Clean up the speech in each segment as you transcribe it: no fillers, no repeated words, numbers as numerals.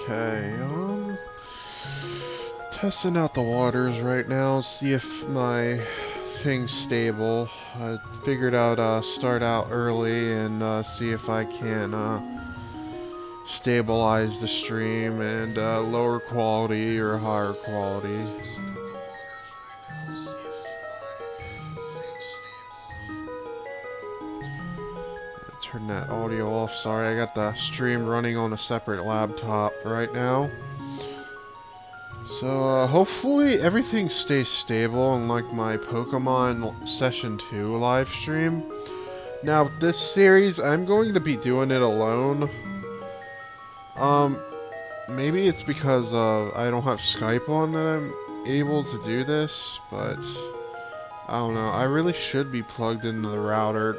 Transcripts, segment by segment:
Okay, testing out the waters right now, see if my thing's stable. I figured out, start out early and, see if I can, stabilize the stream and, lower quality or higher quality. Turn that audio off, sorry, I got the stream running on a separate laptop right now. So, hopefully everything stays stable unlike my Pokemon Session 2 live stream. Now, this series, I'm going to be doing it alone. Um, maybe it's because, I don't have Skype on that I'm able to do this, but I don't know. I really should be plugged into the router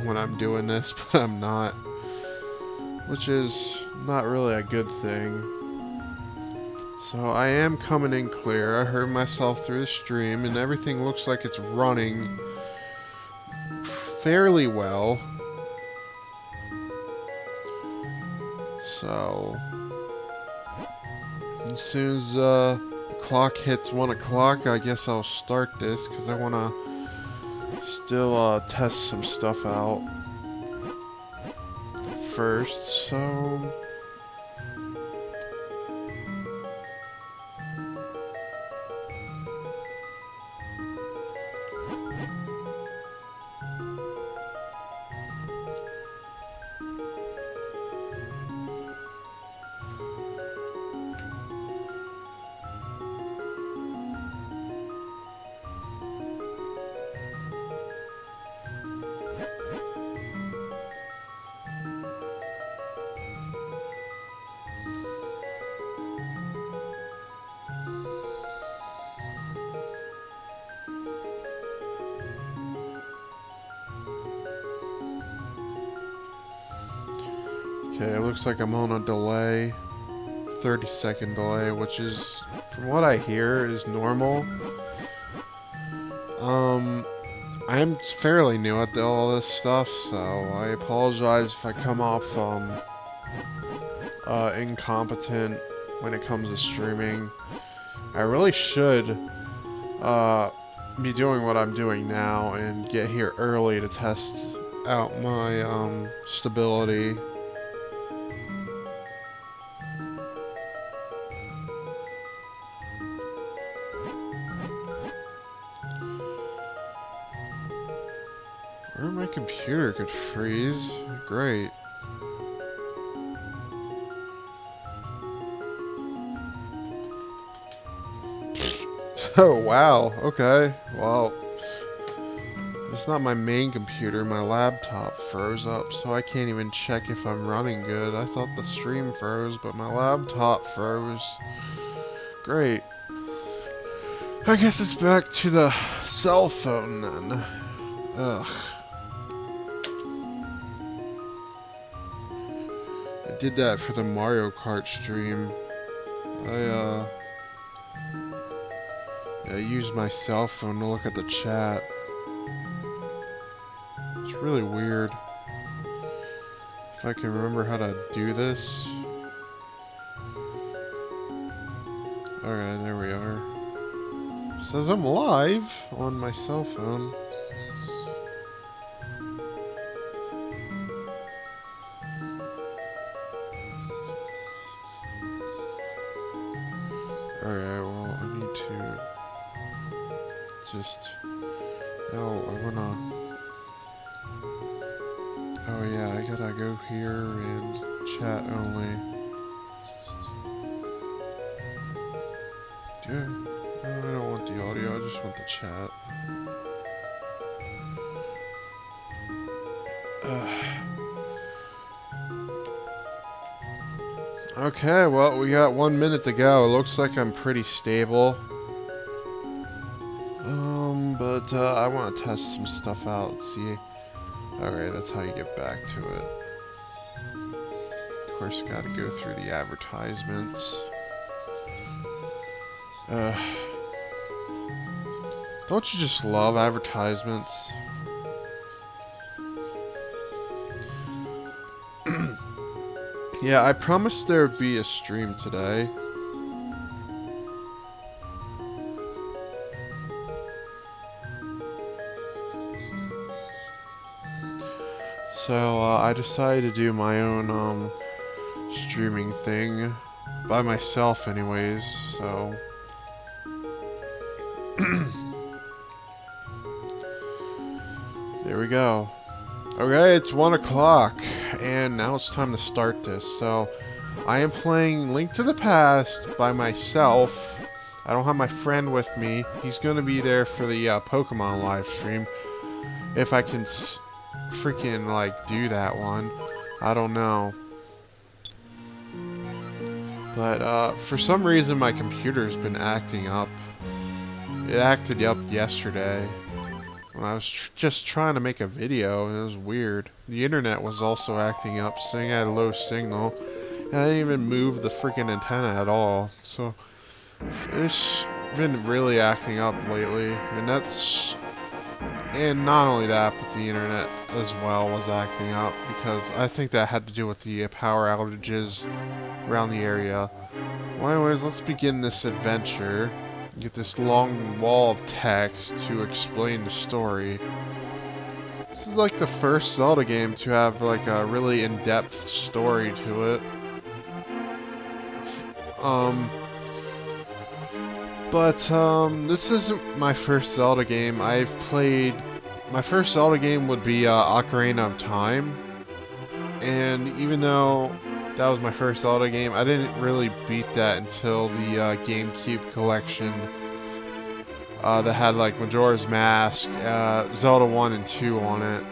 when I'm doing this, but I'm not. Which is not really a good thing. So I am coming in clear. I heard myself through the stream and everything looks like it's running fairly well. So as soon as the clock hits 1 o'clock, I guess I'll start this because I want to still test some stuff out first. So okay, it looks like I'm on a delay, 30-second delay, which is, from what I hear, is normal. I'm fairly new at all this stuff, so I apologize if I come off, incompetent when it comes to streaming. I really should, be doing what I'm doing now and get here early to test out my, stability. Or my computer could freeze. Great. Oh, wow. Okay. Well, it's not my main computer. My laptop froze up, so I can't even check if I'm running good. I thought the stream froze, but my laptop froze. Great. I guess it's back to the cell phone then. Ugh. I did that for the Mario Kart stream. I used my cell phone to look at the chat. It's really weird. If I can remember how to do this. Alright, there we are. It says I'm live on my cell phone. Alright, well, I need to just... No, I wanna... Oh yeah, I gotta go here and chat only. No, I don't want the audio, I just want the chat. Okay, well, we got 1 minute to go. It looks like I'm pretty stable. But I want to test some stuff out, see. Alright, that's how you get back to it. Of course, gotta go through the advertisements. Don't you just love advertisements? Yeah, I promised there would be a stream today. So, I decided to do my own, streaming thing. By myself anyways, so... There we go. Okay, it's 1 o'clock, and now it's time to start this. So, I am playing Link to the Past by myself. I don't have my friend with me. He's going to be there for the Pokemon live stream. If I can freaking, like, do that one. I don't know. But, for some reason, my computer's been acting up. It acted up yesterday. When I was just trying to make a video, and it was weird. The internet was also acting up, saying I had a low signal. And I didn't even move the freaking antenna at all. So, it's been really acting up lately. And not only that, but the internet as well was acting up. Because I think that had to do with the power outages around the area. Well, anyways, let's begin this adventure. Get this long wall of text to explain the story. This is like the first Zelda game to have like a really in-depth story to it. This isn't my first Zelda game. I've played... My first Zelda game would be Ocarina of Time. And even though that was my first Zelda game, I didn't really beat that until the GameCube collection that had like Majora's Mask, Zelda 1 and 2 on it.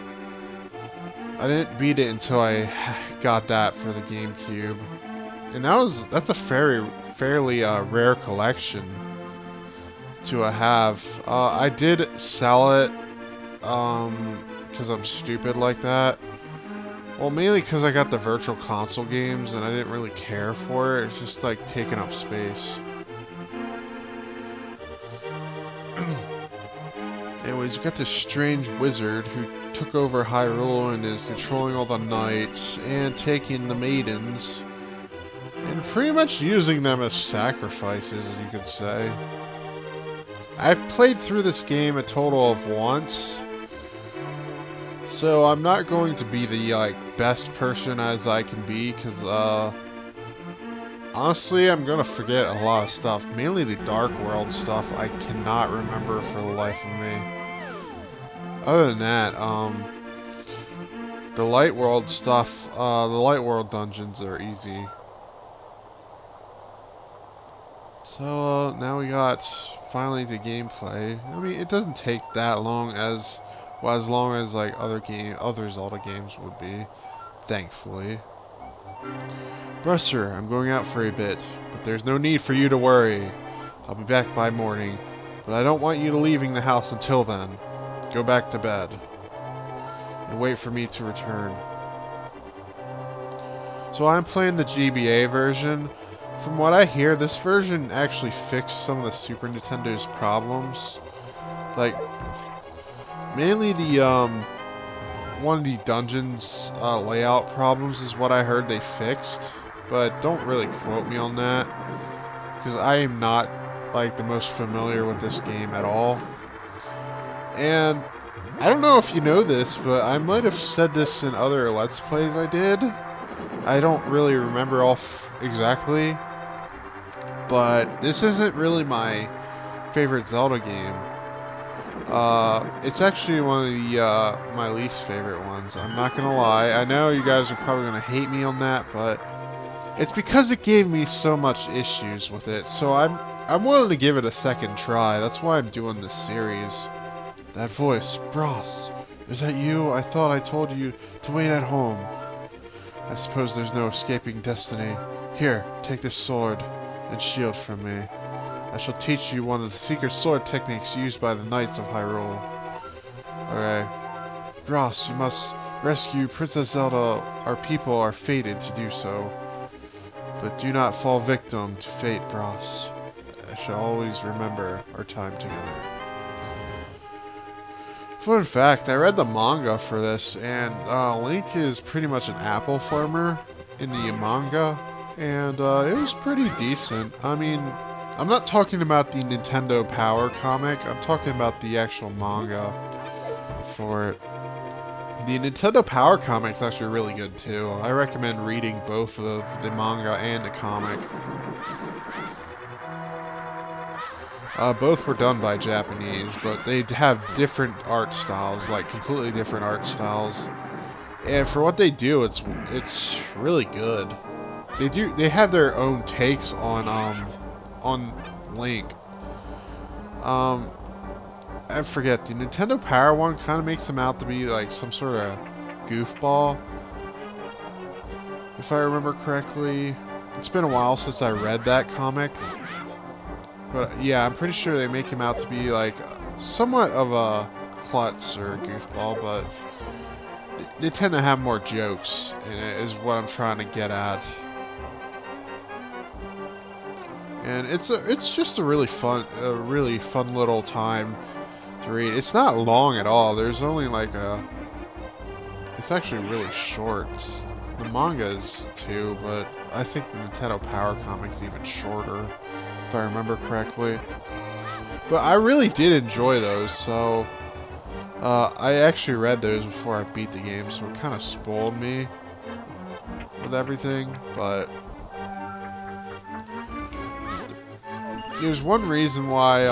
I didn't beat it until I got that for the GameCube. And that's a fairly rare collection to have. I did sell it because I'm stupid like that. Well, mainly because I got the Virtual Console games and I didn't really care for it. It's just like taking up space. Anyways, you got this strange wizard who took over Hyrule and is controlling all the knights and taking the maidens and pretty much using them as sacrifices, you could say. I've played through this game a total of once, so I'm not going to be the best person as I can be, because honestly, I'm gonna forget a lot of stuff. Mainly the Dark World stuff I cannot remember for the life of me. Other than that, the Light World stuff, the Light World dungeons are easy. So, now we got finally the gameplay. I mean, it doesn't take that long as long as like other Zelda games would be, thankfully. Brusser, I'm going out for a bit, but there's no need for you to worry. I'll be back by morning, but I don't want you leaving the house until then. Go back to bed and wait for me to return. So I'm playing the GBA version. From what I hear, this version actually fixed some of the Super Nintendo's problems. Like, mainly the, one of the dungeons layout problems is what I heard they fixed. But don't really quote me on that, because I am not, like, the most familiar with this game at all. And I don't know if you know this, but I might have said this in other Let's Plays I did. I don't really remember exactly. But this isn't really my favorite Zelda game. It's actually one of the my least favorite ones. I'm not gonna lie. I know you guys are probably gonna hate me on that, but it's because it gave me so much issues with it. So I'm willing to give it a second try. That's why I'm doing this series. That voice, Bros, is that you? I thought I told you to wait at home. I suppose there's no escaping destiny. Here, take this sword and shield from me. I shall teach you one of the secret sword techniques used by the Knights of Hyrule. Okay. Bros, you must rescue Princess Zelda. Our people are fated to do so. But do not fall victim to fate, Bros. I shall always remember our time together. Fun fact, I read the manga for this, and Link is pretty much an apple farmer. in the manga, and it was pretty decent. I mean, I'm not talking about the Nintendo Power comic, I'm talking about the actual manga for it. The Nintendo Power comic is actually really good too. I recommend reading both of the manga and the comic. Both were done by Japanese, but they have different art styles, like completely different art styles. And for what they do, it's really good. They have their own takes on Link. Um I forget, the Nintendo Power one kind of makes him out to be like some sort of goofball, if I remember correctly. It's been a while since I read that comic, but yeah, I'm pretty sure they make him out to be like somewhat of a klutz or a goofball, but they tend to have more jokes in it, is what I'm trying to get at. And it's just a really fun little time to read. It's not long at all. There's only like it's actually really short. The manga is too, but I think the Nintendo Power comic's even shorter, if I remember correctly. But I really did enjoy those, so I actually read those before I beat the game, so it kind of spoiled me with everything. But there's one reason why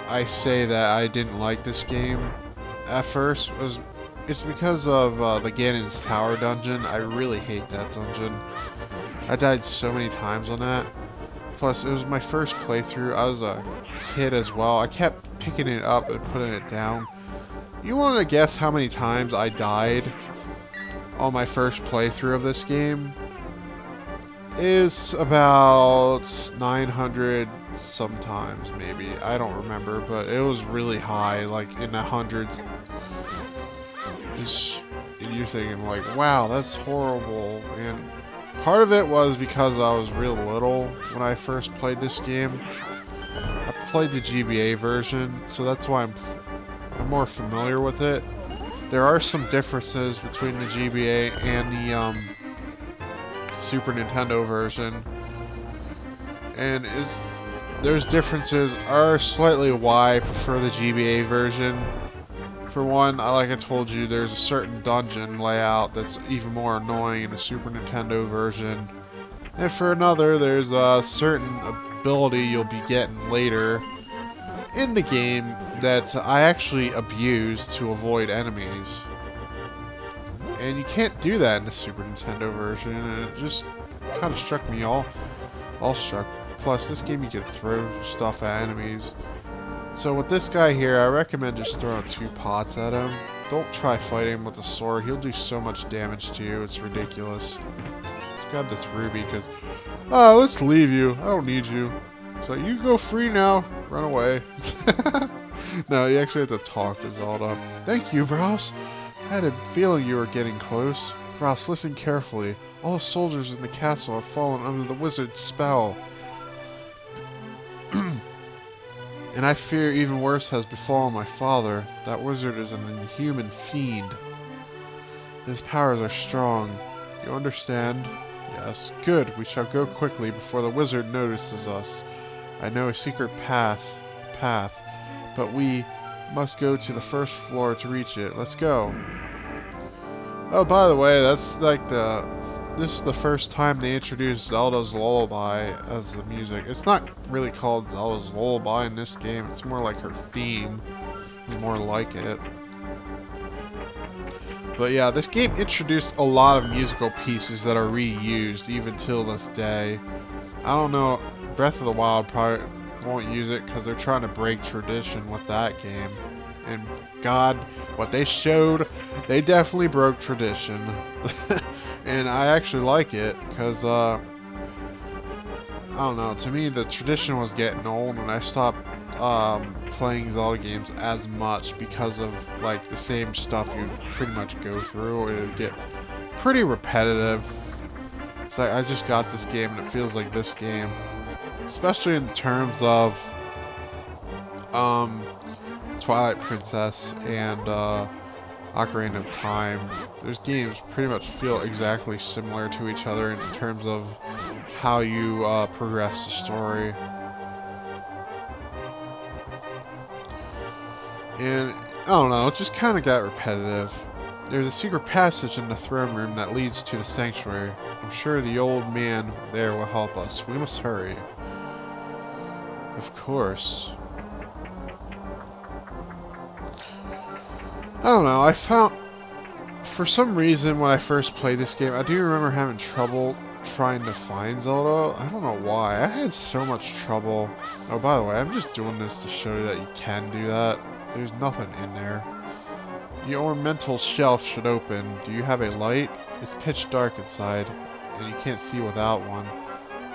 I say that I didn't like this game at first was it's because of the Ganon's Tower dungeon. I really hate that dungeon. I died so many times on that. Plus, it was my first playthrough. I was a kid as well. I kept picking it up and putting it down. You want to guess how many times I died on my first playthrough of this game? Is about 900 sometimes, maybe. I don't remember, but it was really high, like in the hundreds. And you're thinking like, wow, that's horrible. And part of it was because I was real little when I first played this game. I played the GBA version, so that's why I'm more familiar with it. There are some differences between the GBA and the Super Nintendo version, and those differences are slightly why I prefer the GBA version. For one, like I told you, there's a certain dungeon layout that's even more annoying in the Super Nintendo version. And for another, there's a certain ability you'll be getting later in the game that I actually abuse to avoid enemies. And you can't do that in the Super Nintendo version, and it just kind of struck me all struck. Plus, this game you can throw stuff at enemies. So with this guy here, I recommend just throwing 2 pots at him. Don't try fighting him with a sword. He'll do so much damage to you. It's ridiculous. Let's grab this ruby because... Oh, let's leave you. I don't need you. So you go free now. Run away. No, you actually have to talk to Zelda. Thank you, Browse. I had a feeling you were getting close. Browse, listen carefully. All the soldiers in the castle have fallen under the wizard's spell. And I fear even worse has befallen my father. That wizard is an inhuman fiend. His powers are strong. You understand? Yes. Good. We shall go quickly before the wizard notices us. I know a secret path, but we must go to the first floor to reach it. Let's go. Oh, by the way, that's like this is the first time they introduced Zelda's Lullaby as the music. It's not really called Zelda's Lullaby in this game. It's more like her theme. It's more like it. But yeah, this game introduced a lot of musical pieces that are reused even till this day. I don't know, Breath of the Wild probably won't use it because they're trying to break tradition with that game. And God, what they showed, they definitely broke tradition. And I actually like it because, I don't know, to me the tradition was getting old and I stopped playing Zelda games as much because of like the same stuff you pretty much go through. It would get pretty repetitive. It's like I just got this game and it feels like this game. Especially in terms of Twilight Princess and Ocarina of Time. Those games pretty much feel exactly similar to each other in terms of how you progress the story. And, I don't know, it just kind of got repetitive. There's a secret passage in the throne room that leads to the sanctuary. I'm sure the old man there will help us. We must hurry. Of course. I don't know, I found... For some reason, when I first played this game, I do remember having trouble trying to find Zelda. I don't know why. I had so much trouble. Oh, by the way, I'm just doing this to show you that you can do that. There's nothing in there. Your mental shelf should open. Do you have a light? It's pitch dark inside, and you can't see without one.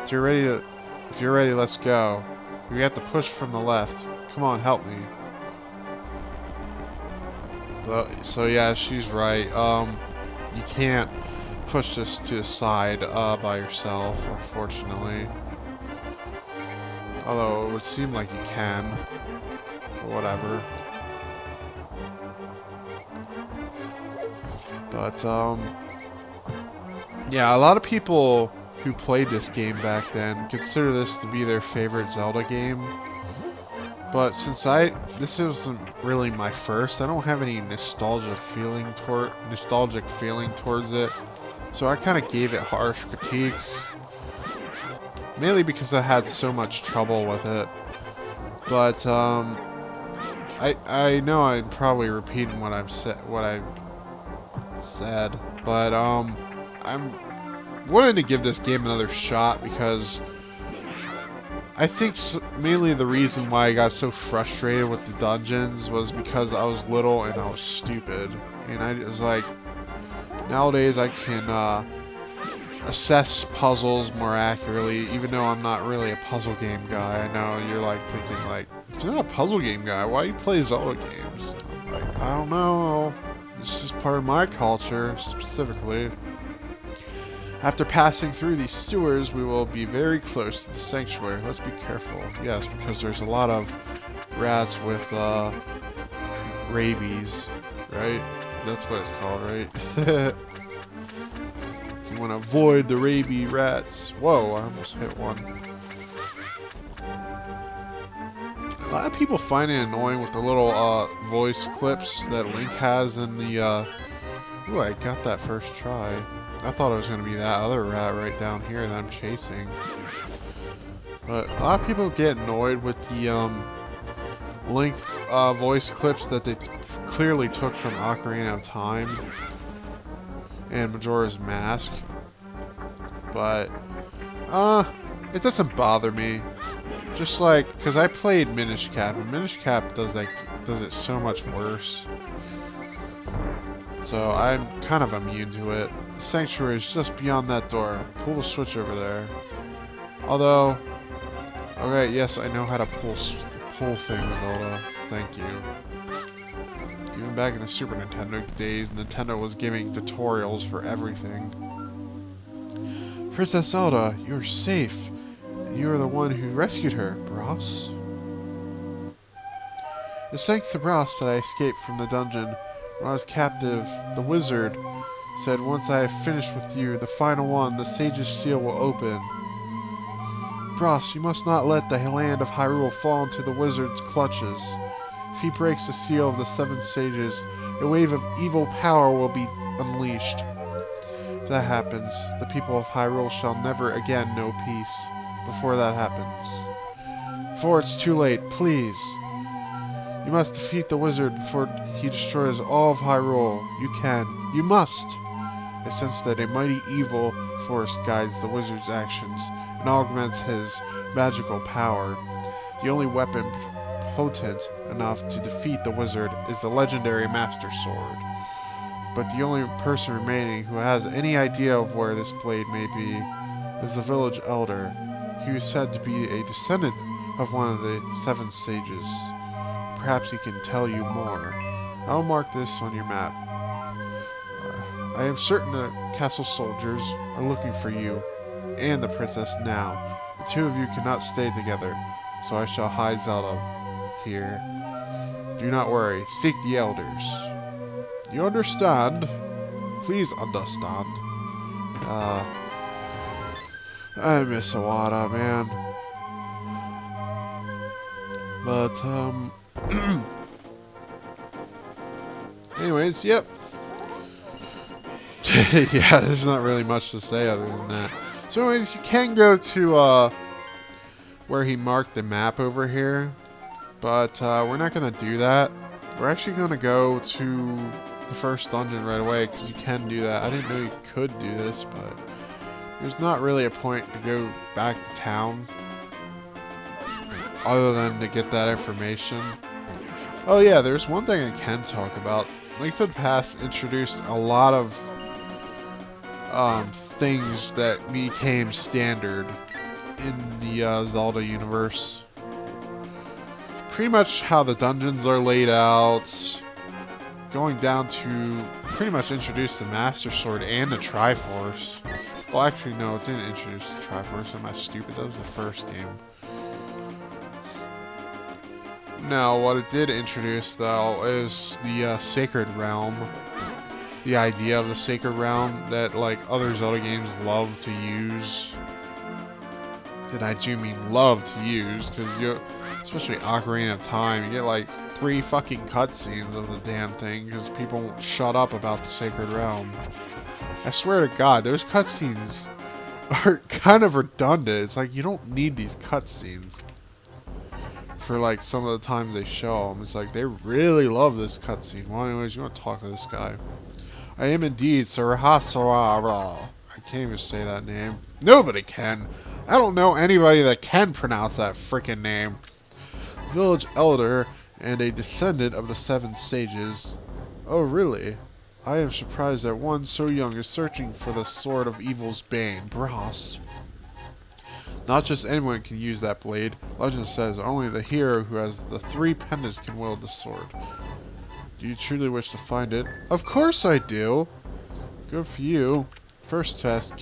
If you're ready, let's go. We have to push from the left. Come on, help me. So yeah, she's right. You can't push this to the side by yourself, unfortunately. Although it would seem like you can. But whatever. But yeah, a lot of people who played this game back then consider this to be their favorite Zelda game. But since this isn't really my first, I don't have any nostalgic feeling towards it. So I kind of gave it harsh critiques, mainly because I had so much trouble with it. But I know I'm probably repeating what I said, but I'm willing to give this game another shot because I think mainly the reason why I got so frustrated with the dungeons was because I was little and I was stupid. And I was like, nowadays I can assess puzzles more accurately, even though I'm not really a puzzle game guy. I know you're like thinking like, if you're not a puzzle game guy, why do you play Zelda games? I'm like, I don't know. It's just part of my culture, specifically. After passing through these sewers, we will be very close to the sanctuary. Let's be careful. Yes, because there's a lot of rats with rabies, right? That's what it's called, right? So you want to avoid the rabies rats. Whoa, I almost hit one. A lot of people find it annoying with the little voice clips that Link has in the... Ooh, I got that first try. I thought it was going to be that other rat right down here that I'm chasing. But a lot of people get annoyed with the Link voice clips that they clearly took from Ocarina of Time and Majora's Mask. But, it doesn't bother me. Just like, because I played Minish Cap, and Minish Cap does it so much worse. So I'm kind of immune to it. The sanctuary is just beyond that door. Pull the switch over there. Although, okay, yes, I know how to pull things, Zelda. Thank you. Even back in the Super Nintendo days, Nintendo was giving tutorials for everything. Princess Zelda, you're safe. You are the one who rescued her, Bros. It's thanks to Bros that I escaped from the dungeon. When I was captive, the wizard said, once I have finished with you, the final one, the sage's seal will open. Bros, you must not let the land of Hyrule fall into the wizard's clutches. If he breaks the seal of the seven sages, a wave of evil power will be unleashed. If that happens, the people of Hyrule shall never again know peace. Before that happens. Before it's too late, please. You must defeat the wizard before he destroys all of Hyrule. You can. You must! I sense that a mighty evil force guides the wizard's actions and augments his magical power. The only weapon potent enough to defeat the wizard is the legendary Master Sword. But the only person remaining who has any idea of where this blade may be is the village elder. He was said to be a descendant of one of the seven sages. Perhaps he can tell you more. I'll mark this on your map. I am certain the castle soldiers are looking for you and the princess now. The two of you cannot stay together, so I shall hide Zelda here. Do not worry. Seek the elders. You understand? Please understand. I miss Awada, man. But, anyways, yep. Yeah, there's not really much to say other than that. So anyways, you can go to, where he marked the map over here. But, we're not gonna do that. We're actually gonna go to the first dungeon right away, because you can do that. I didn't know you could do this, but there's not really a point to go back to town other than to get that information. Oh yeah, there's one thing I can talk about. Link to the Past introduced a lot of things that became standard in the Zelda universe. Pretty much how the dungeons are laid out, going down to pretty much introduce the Master Sword and the Triforce. Well, actually, no, it didn't introduce the Triforce. Am I stupid? That was the first game. No, what it did introduce, though, is the Sacred Realm. The idea of the Sacred Realm that, like, other Zelda games love to use. And I do mean love to use, because you, especially Ocarina of Time, you get, like, 3 fucking cutscenes of the damn thing, because people won't shut up about the Sacred Realm. I swear to God, those cutscenes are kind of redundant. It's like, you don't need these cutscenes for, like, some of the times they show them. It's like, they really love this cutscene. Well, anyways, you want to talk to this guy. I am indeed Sarahasara. I can't even say that name. Nobody can. I don't know anybody that can pronounce that frickin' name. Village elder and a descendant of the 7 sages. Oh, really? I am surprised that one so young is searching for the Sword of Evil's Bane, Brass. Not just anyone can use that blade. Legend says only the hero who has the 3 pendants can wield the sword. Do you truly wish to find it? Of course I do! Good for you. First test,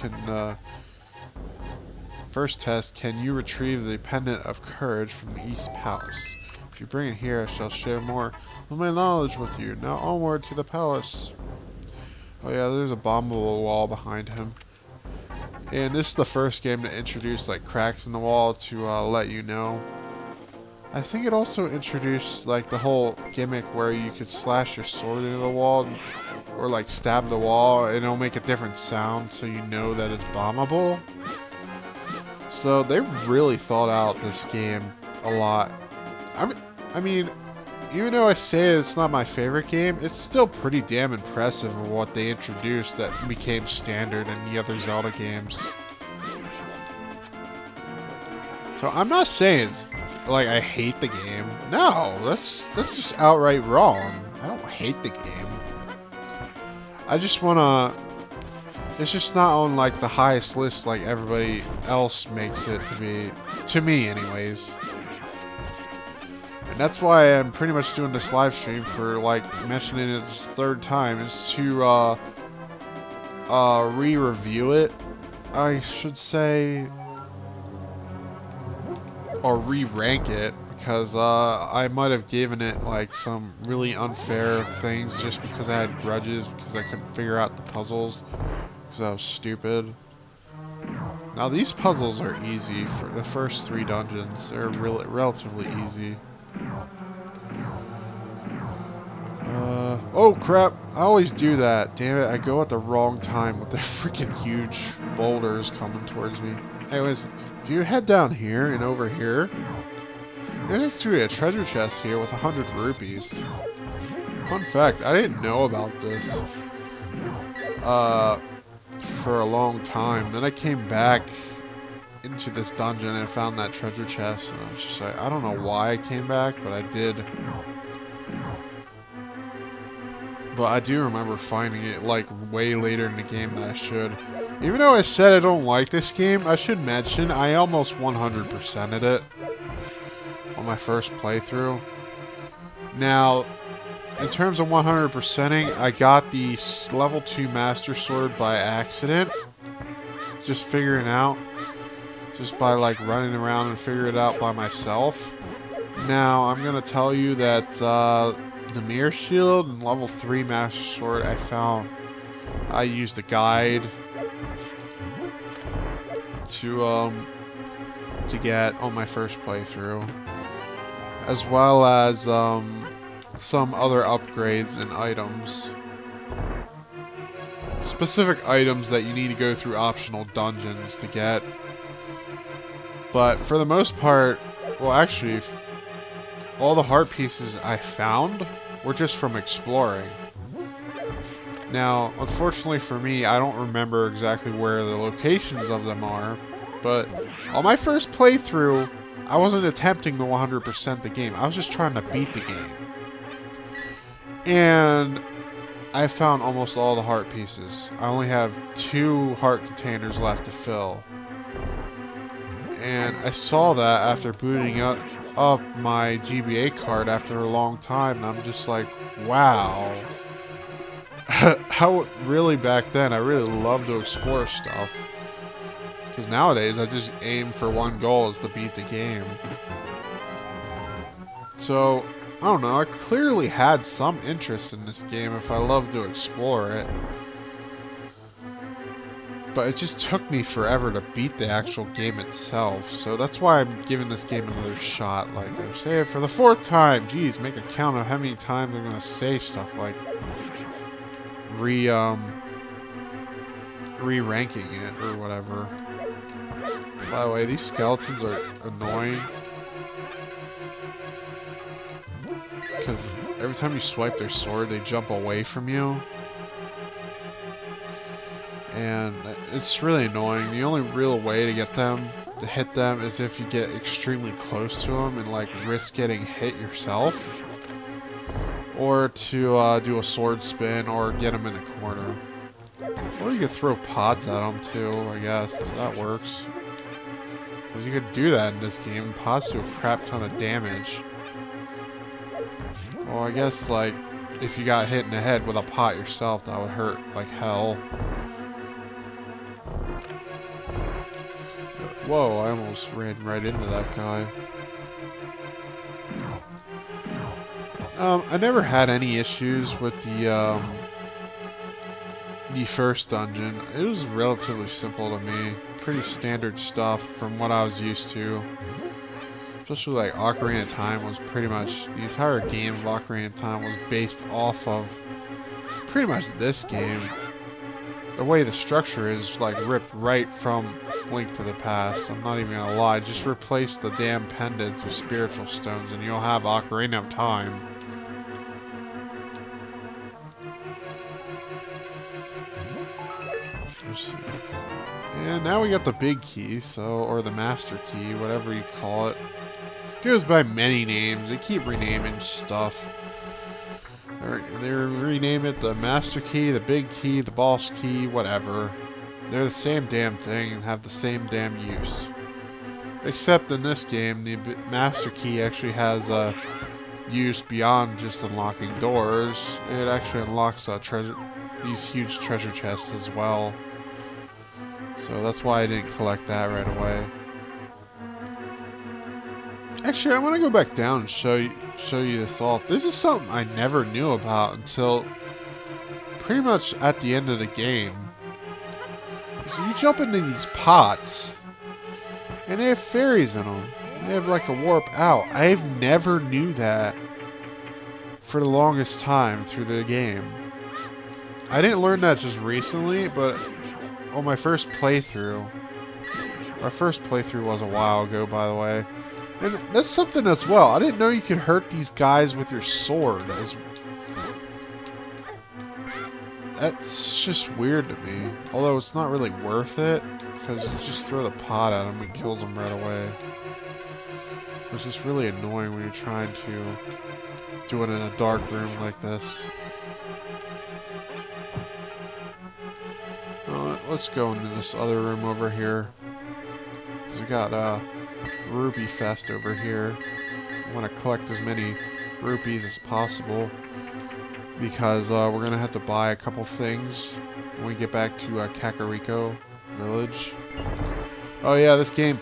can you retrieve the Pendant of Courage from the East Palace? If you bring it here, I shall share more of my knowledge with you. Now onward to the palace. Oh yeah, there's a bombable wall behind him. And this is the first game to introduce like cracks in the wall to let you know. I think it also introduced like the whole gimmick where you could slash your sword into the wall or like stab the wall and it'll make a different sound so you know that it's bombable. So they really thought out this game a lot. I mean, even though I say it's not my favorite game, it's still pretty damn impressive of what they introduced that became standard in the other Zelda games. So I'm not saying it's like I hate the game. No, that's just outright wrong. I don't hate the game. I just wanna... It's just not on like the highest list like everybody else makes it to be. To me, anyways. And that's why I'm pretty much doing this live stream for like mentioning it this 3rd time is to re-review it, I should say, or re-rank it, because I might have given it like some really unfair things just because I had grudges because I couldn't figure out the puzzles because I was stupid. Now these puzzles are easy for the first 3 dungeons. They're relatively easy. Oh crap, I always do that. Damn it, I go at the wrong time with the freaking huge boulders coming towards me. Anyways, if you head down here and over here, there's actually a treasure chest here with 100 rupees. Fun fact, I didn't know about this for a long time. Then I came back into this dungeon and found that treasure chest, and I was just like, I don't know why I came back, but I did. But I do remember finding it like way later in the game than I should. Even though I said I don't like this game, I should mention I almost 100%ed it on my first playthrough. Now, in terms of 100%ing, I got the level 2 Master Sword by accident. Just figuring out. Just by like running around and figuring it out by myself. Now, I'm going to tell you that the Mirror Shield and level 3 Master Sword, I used a guide to get on my first playthrough, as well as some other upgrades and items. Specific items that you need to go through optional dungeons to get. But for the most part, well, actually, all the heart pieces I found were just from exploring. Now, unfortunately for me, I don't remember exactly where the locations of them are, but on my first playthrough, I wasn't attempting to 100% the game. I was just trying to beat the game. And I found almost all the heart pieces. I only have 2 heart containers left to fill. And I saw that after booting up my GBA card after a long time, and I'm just like, wow. How really back then, I really loved to explore stuff. Because nowadays, I just aim for one goal, is to beat the game. So, I don't know, I clearly had some interest in this game if I loved to explore it. But it just took me forever to beat the actual game itself. So that's why I'm giving this game another shot. Like I say, for the 4th time. Geez, make a count of how many times I'm gonna say stuff like re-ranking it or whatever. By the way, these skeletons are annoying. Because every time you swipe their sword, they jump away from you. And it's really annoying. The only real way to get them, to hit them, is if you get extremely close to them and like risk getting hit yourself. Or to do a sword spin or get them in a corner. Or you could throw pots at them too, I guess. That works. Because you could do that in this game. Pots do a crap ton of damage. Well, I guess like if you got hit in the head with a pot yourself, that would hurt like hell. Whoa, I almost ran right into that guy. I never had any issues with the first dungeon. It was relatively simple to me. Pretty standard stuff from what I was used to. Especially like Ocarina of Time was pretty much, the entire game of Ocarina of Time was based off of pretty much this game. The way the structure is like ripped right from Link to the Past. I'm not even gonna lie. Just replace the damn pendants with spiritual stones and you'll have Ocarina of Time. And now we got the big key, or the master key, whatever you call it. This goes by many names. They keep renaming stuff. They rename it the master key, the big key, the boss key, whatever. They're the same damn thing and have the same damn use. Except in this game, the master key actually has a use beyond just unlocking doors. It actually unlocks these huge treasure chests as well. So that's why I didn't collect that right away. Actually, I want to go back down and show you this off. This is something I never knew about until pretty much at the end of the game. So you jump into these pots, and they have fairies in them. They have like a warp out. I've never knew that for the longest time through the game. I didn't learn that just recently, but on my first playthrough. My first playthrough was a while ago, by the way. And that's something as well. I didn't know you could hurt these guys with your sword. That's just weird to me. Although it's not really worth it, because you just throw the pot at them and kills them right away. It's just really annoying when you're trying to do it in a dark room like this. Let's go into this other room over here. So we got Rupee Fest over here. I want to collect as many rupees as possible because we're going to have to buy a couple things when we get back to Kakariko Village. Oh yeah, this game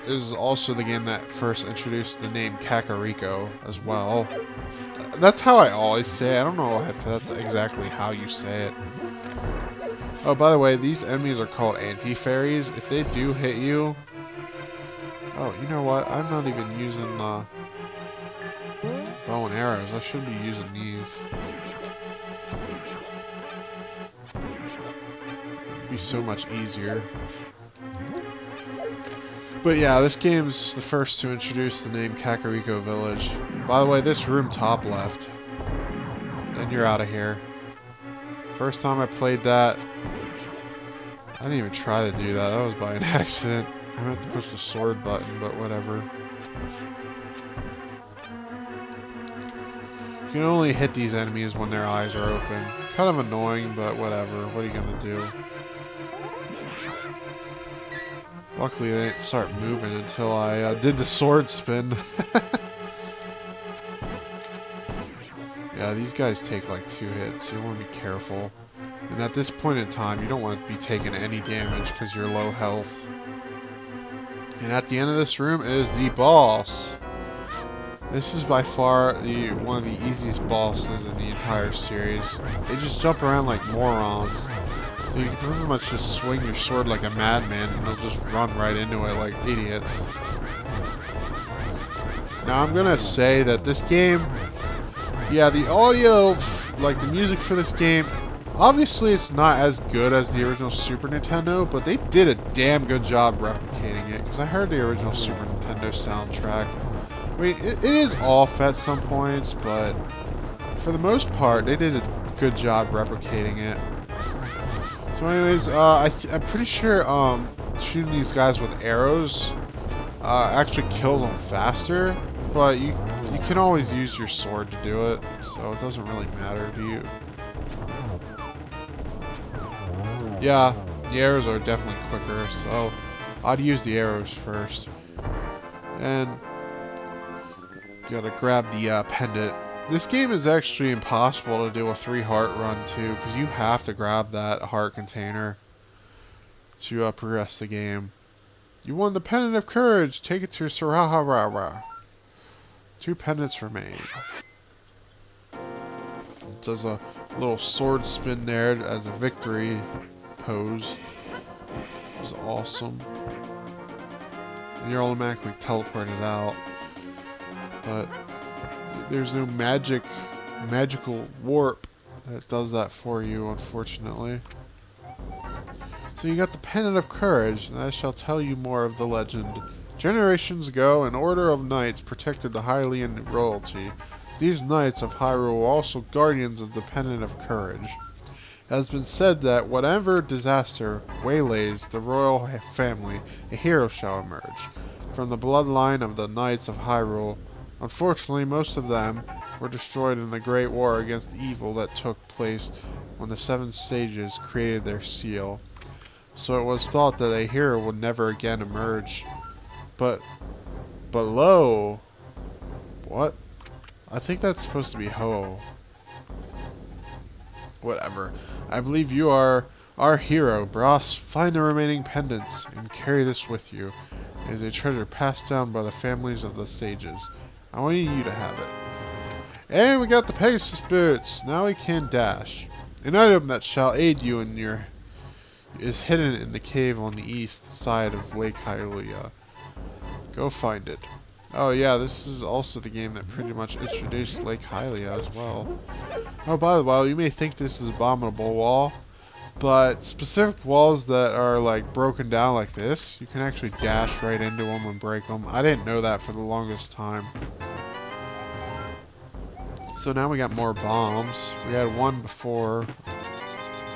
is also the game that first introduced the name Kakariko as well. That's how I always say it. I don't know if that's exactly how you say it. Oh, by the way, these enemies are called anti-fairies. If they do hit you... Oh, you know what? I'm not even using the bow and arrows. I should be using these. It'd be so much easier. But yeah, this game's the first to introduce the name Kakariko Village. By the way, this room top left. And you're out of here. First time I played that, I didn't even try to do that. That was by an accident. I meant to push the sword button, but whatever. You can only hit these enemies when their eyes are open. Kind of annoying, but whatever. What are you gonna do? Luckily, they didn't start moving until I did the sword spin. Yeah, these guys take like 2 hits. You want to be careful. And at this point in time, you don't want to be taking any damage because you're low health. And at the end of this room is the boss. This is by far one of the easiest bosses in the entire series. They just jump around like morons. So you can pretty much just swing your sword like a madman and they'll just run right into it like idiots. Now I'm gonna say that this game, yeah, the audio, like the music for this game, obviously it's not as good as the original Super Nintendo, but they did a damn good job replicating it, because I heard the original Super Nintendo soundtrack. I mean, it is off at some points, but for the most part, they did a good job replicating it. So anyways, I'm pretty sure shooting these guys with arrows actually kills them faster, but you can always use your sword to do it, so it doesn't really matter to you. Yeah, the arrows are definitely quicker, so I'd use the arrows first. And you gotta grab the pendant. This game is actually impossible to do a 3 heart run too, because you have to grab that heart container to progress the game. You won the pendant of courage. Take it to Sarahara. 2 pendants remain. It does a little sword spin there as a victory pose. It was awesome. And you're automatically teleported out. But there's no magical warp that does that for you, unfortunately. So you got the Pendant of Courage, and I shall tell you more of the legend. Generations ago, an order of knights protected the Hylian royalty. These knights of Hyrule were also guardians of the Pendant of Courage. It has been said that whatever disaster waylays the royal family, a hero shall emerge. From the bloodline of the Knights of Hyrule, unfortunately most of them were destroyed in the Great War against evil that took place when the 7 sages created their seal. So it was thought that a hero would never again emerge. But lo... What? I think that's supposed to be Ho. Whatever. I believe you are our hero, Bros. Find the remaining pendants and carry this with you. It is a treasure passed down by the families of the sages. I want you to have it. And we got the Pegasus boots. Now we can dash. An item that shall aid you in your... is hidden in the cave on the east side of Lake Hylia. Go find it. Oh yeah, this is also the game that pretty much introduced Lake Hylia as well. Oh, by the way, you may think this is Abominable Wall, but specific walls that are like broken down like this, you can actually dash right into them and break them. I didn't know that for the longest time. So now we got more bombs. We had 1 before.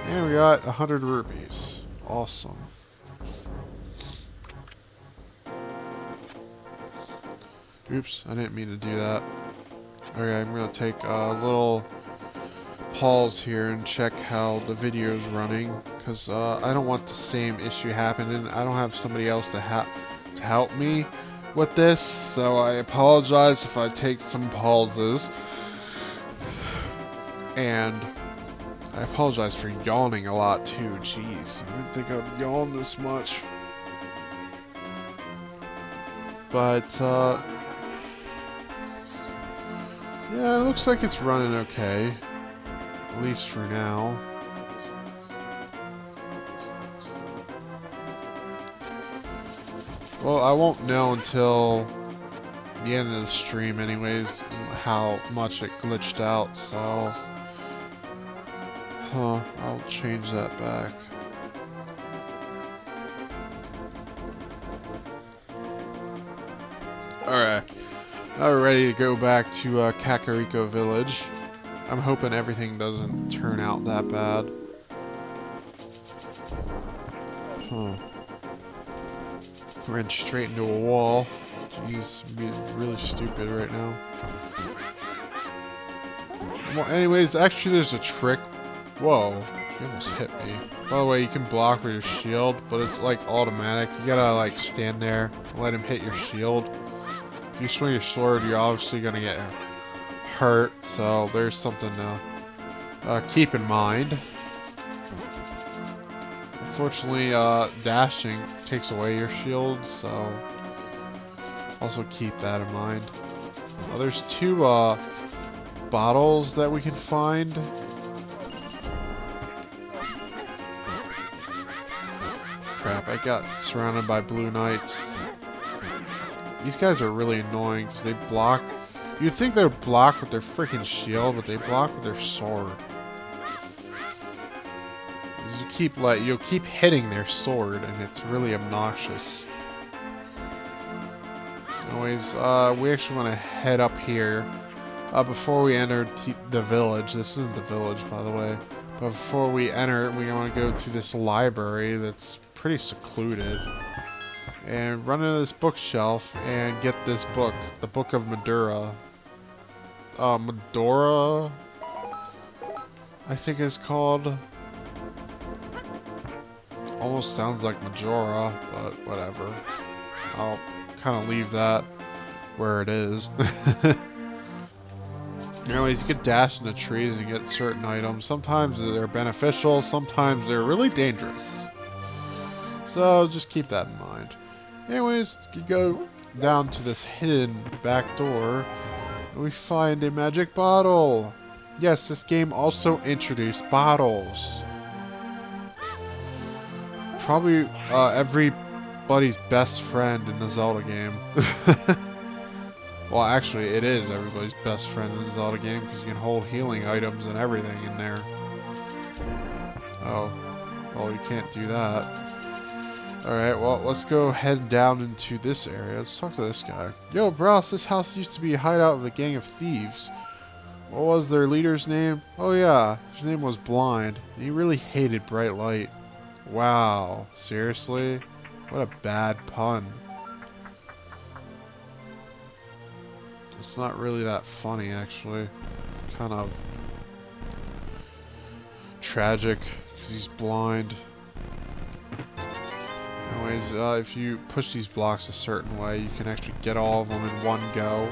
And we got 100 rupees. Awesome. Oops, I didn't mean to do that. Okay, I'm going to take a little pause here and check how the video's running, because I don't want the same issue happening. I don't have somebody else to help me with this, so I apologize if I take some pauses. And I apologize for yawning a lot too. Jeez, you didn't think I'd yawn this much. But, yeah, it looks like it's running okay. At least for now. Well, I won't know until the end of the stream anyways, how much it glitched out, so... Huh, I'll change that back. Alright, now we're ready to go back to Kakariko Village. I'm hoping everything doesn't turn out that bad. Huh. Ran straight into a wall. Jeez, I'm being really stupid right now. Well, anyways, actually there's a trick. Whoa, she almost hit me. By the way, you can block with your shield, but it's like automatic. You gotta like stand there and let him hit your shield. If you swing your sword, you're obviously gonna get hurt, so there's something to keep in mind. Unfortunately, dashing takes away your shield, so also keep that in mind. There's two bottles that we can find. Crap, I got surrounded by blue knights. These guys are really annoying because they block. You'd think they're blocked with their freaking shield, but they block with their sword. You'll keep hitting their sword, and it's really obnoxious. Anyways, we actually want to head up here before we enter the village. This isn't the village, by the way. But before we enter, we want to go to this library that's pretty secluded. And run into this bookshelf and get this book, the Book of Medora. Medora, I think it's called. Almost sounds like Majora, but whatever. I'll kind of leave that where it is. Anyways, you can dash into trees and get certain items. Sometimes they're beneficial, sometimes they're really dangerous. So just keep that in mind. Anyways, you go down to this hidden back door, and we find a magic bottle. Yes, this game also introduced bottles. Probably everybody's best friend in the Zelda game. Well, actually, it is everybody's best friend in the Zelda game because you can hold healing items and everything in there. Oh, well, you can't do that. Alright, well, let's go head down into this area. Let's talk to this guy. Yo, Bros, this house used to be a hideout of a gang of thieves. What was their leader's name? Oh yeah, his name was Blind. And he really hated bright light. Wow, seriously? What a bad pun. It's not really that funny, actually. Kind of tragic, because he's blind. Anyways, if you push these blocks a certain way, you can actually get all of them in one go.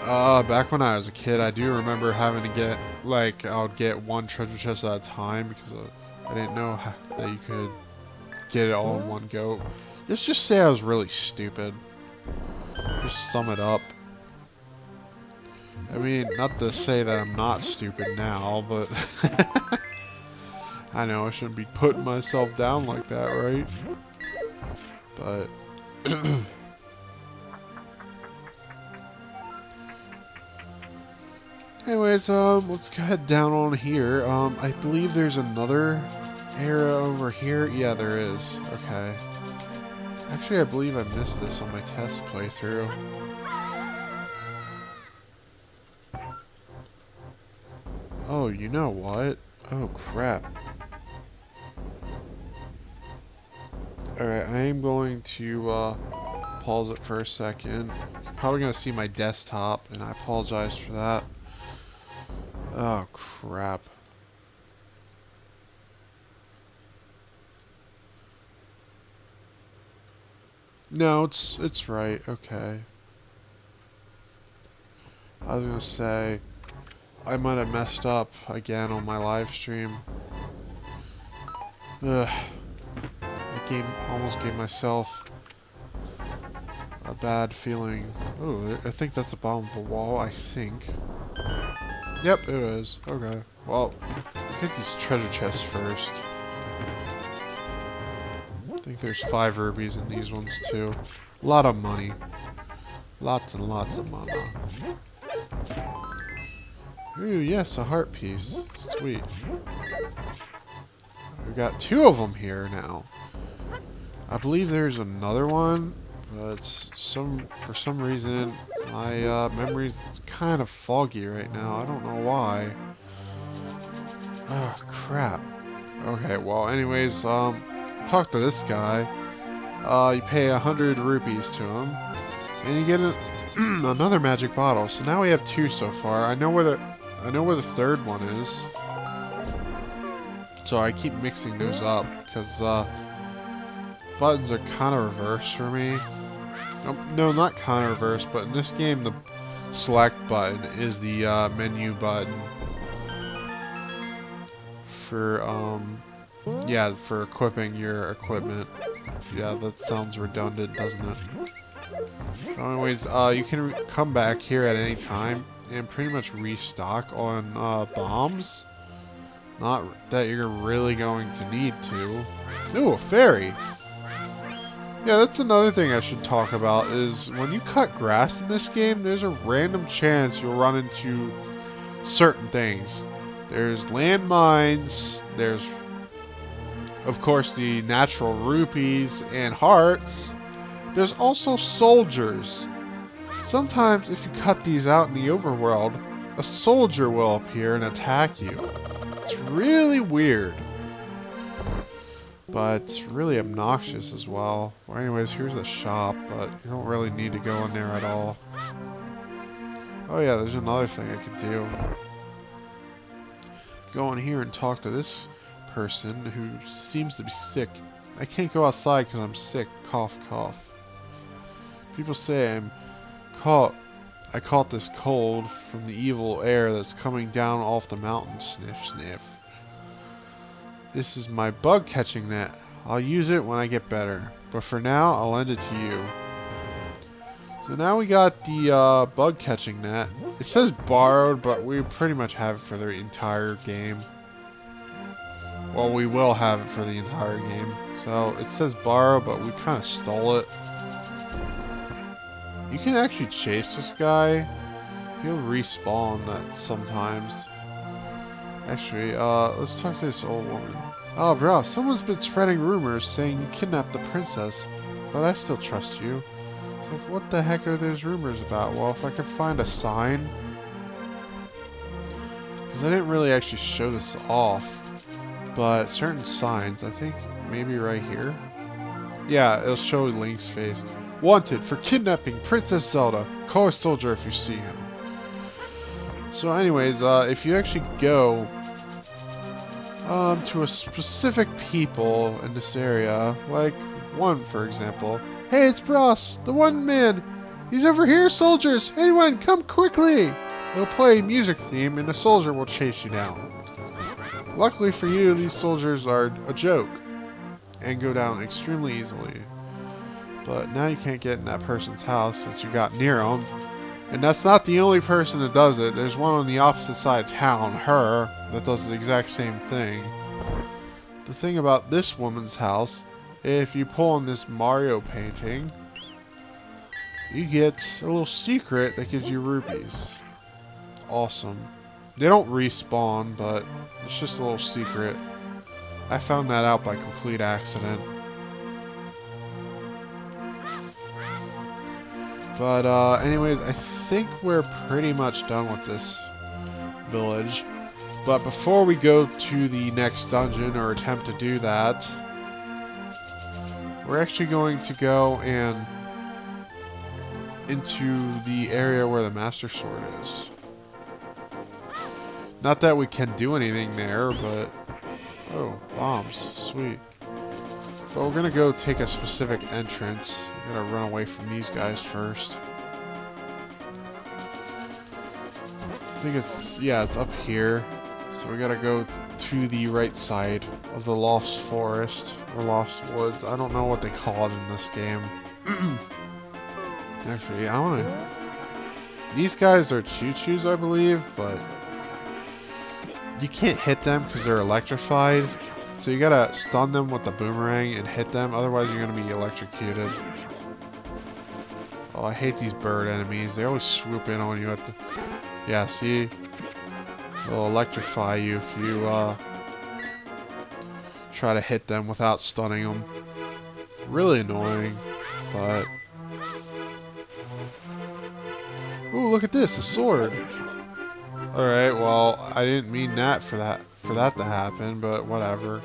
Back when I was a kid, I do remember having to get, like, I would get one treasure chest at a time because I didn't know that you could get it all in one go. Let's just say I was really stupid. Just sum it up. I mean, not to say that I'm not stupid now, but I know I shouldn't be putting myself down like that, right? But anyways, let's go head down on here. I believe there's another area over here. Yeah, there is. Okay. Actually, I believe I missed this on my test playthrough. Oh, you know what? Oh, crap. Alright, I am going to pause it for a second. You're probably going to see my desktop, and I apologize for that. Oh, crap. No, it's right. Okay. I was going to say, I might have messed up again on my live stream. Ugh. I almost gave myself a bad feeling. Oh, I think that's the bottom of the wall, I think. Yep, it is. Okay. Well, let's get these treasure chests first. I think there's 5 rubies in these ones too. A lot of money. Lots and lots of money. Ooh, yes, a heart piece. Sweet. We got 2 of them here now. I believe there's another one, but for some reason my memory's kind of foggy right now. I don't know why. Oh crap. Okay, well, anyways, talk to this guy. You pay 100 rupees to him, and you get another magic bottle. So now we have 2 so far. I know where the third one is. So I keep mixing those up because buttons are kind of reversed for me. No, not kind of reversed, but in this game the select button is the menu button for yeah, for equipping your equipment. Yeah, that sounds redundant, doesn't it? Anyways, you can come back here at any time and pretty much restock on bombs. Not that you're really going to need to. Ooh, a fairy! Yeah, that's another thing I should talk about, is when you cut grass in this game, there's a random chance you'll run into certain things. There's landmines, there's, of course, the natural rupees and hearts. There's also soldiers. Sometimes, if you cut these out in the overworld, a soldier will appear and attack you. It's really weird. But it's really obnoxious as well. Well, anyways, here's a shop, but you don't really need to go in there at all. Oh yeah, there's another thing I could do. Go in here and talk to this person who seems to be sick. I can't go outside because I'm sick. Cough, cough. People say I caught this cold from the evil air that's coming down off the mountain. Sniff, sniff. This is my bug catching net. I'll use it when I get better. But for now, I'll lend it to you. So now we got the bug catching net. It says borrowed, but we pretty much have it for the entire game. Well, we will have it for the entire game. So it says borrow, but we kind of stole it. You can actually chase this guy. He'll respawn that sometimes. Actually, let's talk to this old woman. Oh, bro, someone's been spreading rumors saying you kidnapped the princess, but I still trust you. It's like, what the heck are those rumors about? Well, if I could find a sign. Because I didn't really actually show this off, but certain signs, I think maybe right here. Yeah, it'll show Link's face. Wanted for kidnapping Princess Zelda. Call a soldier if you see him. So anyways, if you actually go to a specific people in this area, like one for example. Hey, it's Bros, the one man. He's over here, soldiers. Anyone, come quickly. He'll play a music theme and the soldier will chase you down. Luckily for you, these soldiers are a joke and go down extremely easily. But now you can't get in that person's house since you got near them. And that's not the only person that does it. There's one on the opposite side of town, her, that does the exact same thing. The thing about this woman's house, if you pull on this Mario painting, you get a little secret that gives you rupees. Awesome. They don't respawn, but it's just a little secret. I found that out by complete accident. But anyways, I think we're pretty much done with this village. But before we go to the next dungeon, or attempt to do that, we're actually going to go and into the area where the Master Sword is. Not that we can do anything there, but... Oh, bombs. Sweet. But we're gonna go take a specific entrance. We gotta run away from these guys first. I think it's... yeah, it's up here. So we gotta go to the right side of the Lost Forest. Or Lost Woods. I don't know what they call it in this game. Actually, I want to... These guys are choo-choos, I believe, but... You can't hit them because they're electrified. So you gotta stun them with the boomerang and hit them, otherwise you're gonna be electrocuted. Oh, I hate these bird enemies. They always swoop in on you at the... Yeah, see? They'll electrify you if you, try to hit them without stunning them. Really annoying, but... Ooh, look at this, a sword! Alright, well, I didn't mean that for that to happen, but whatever.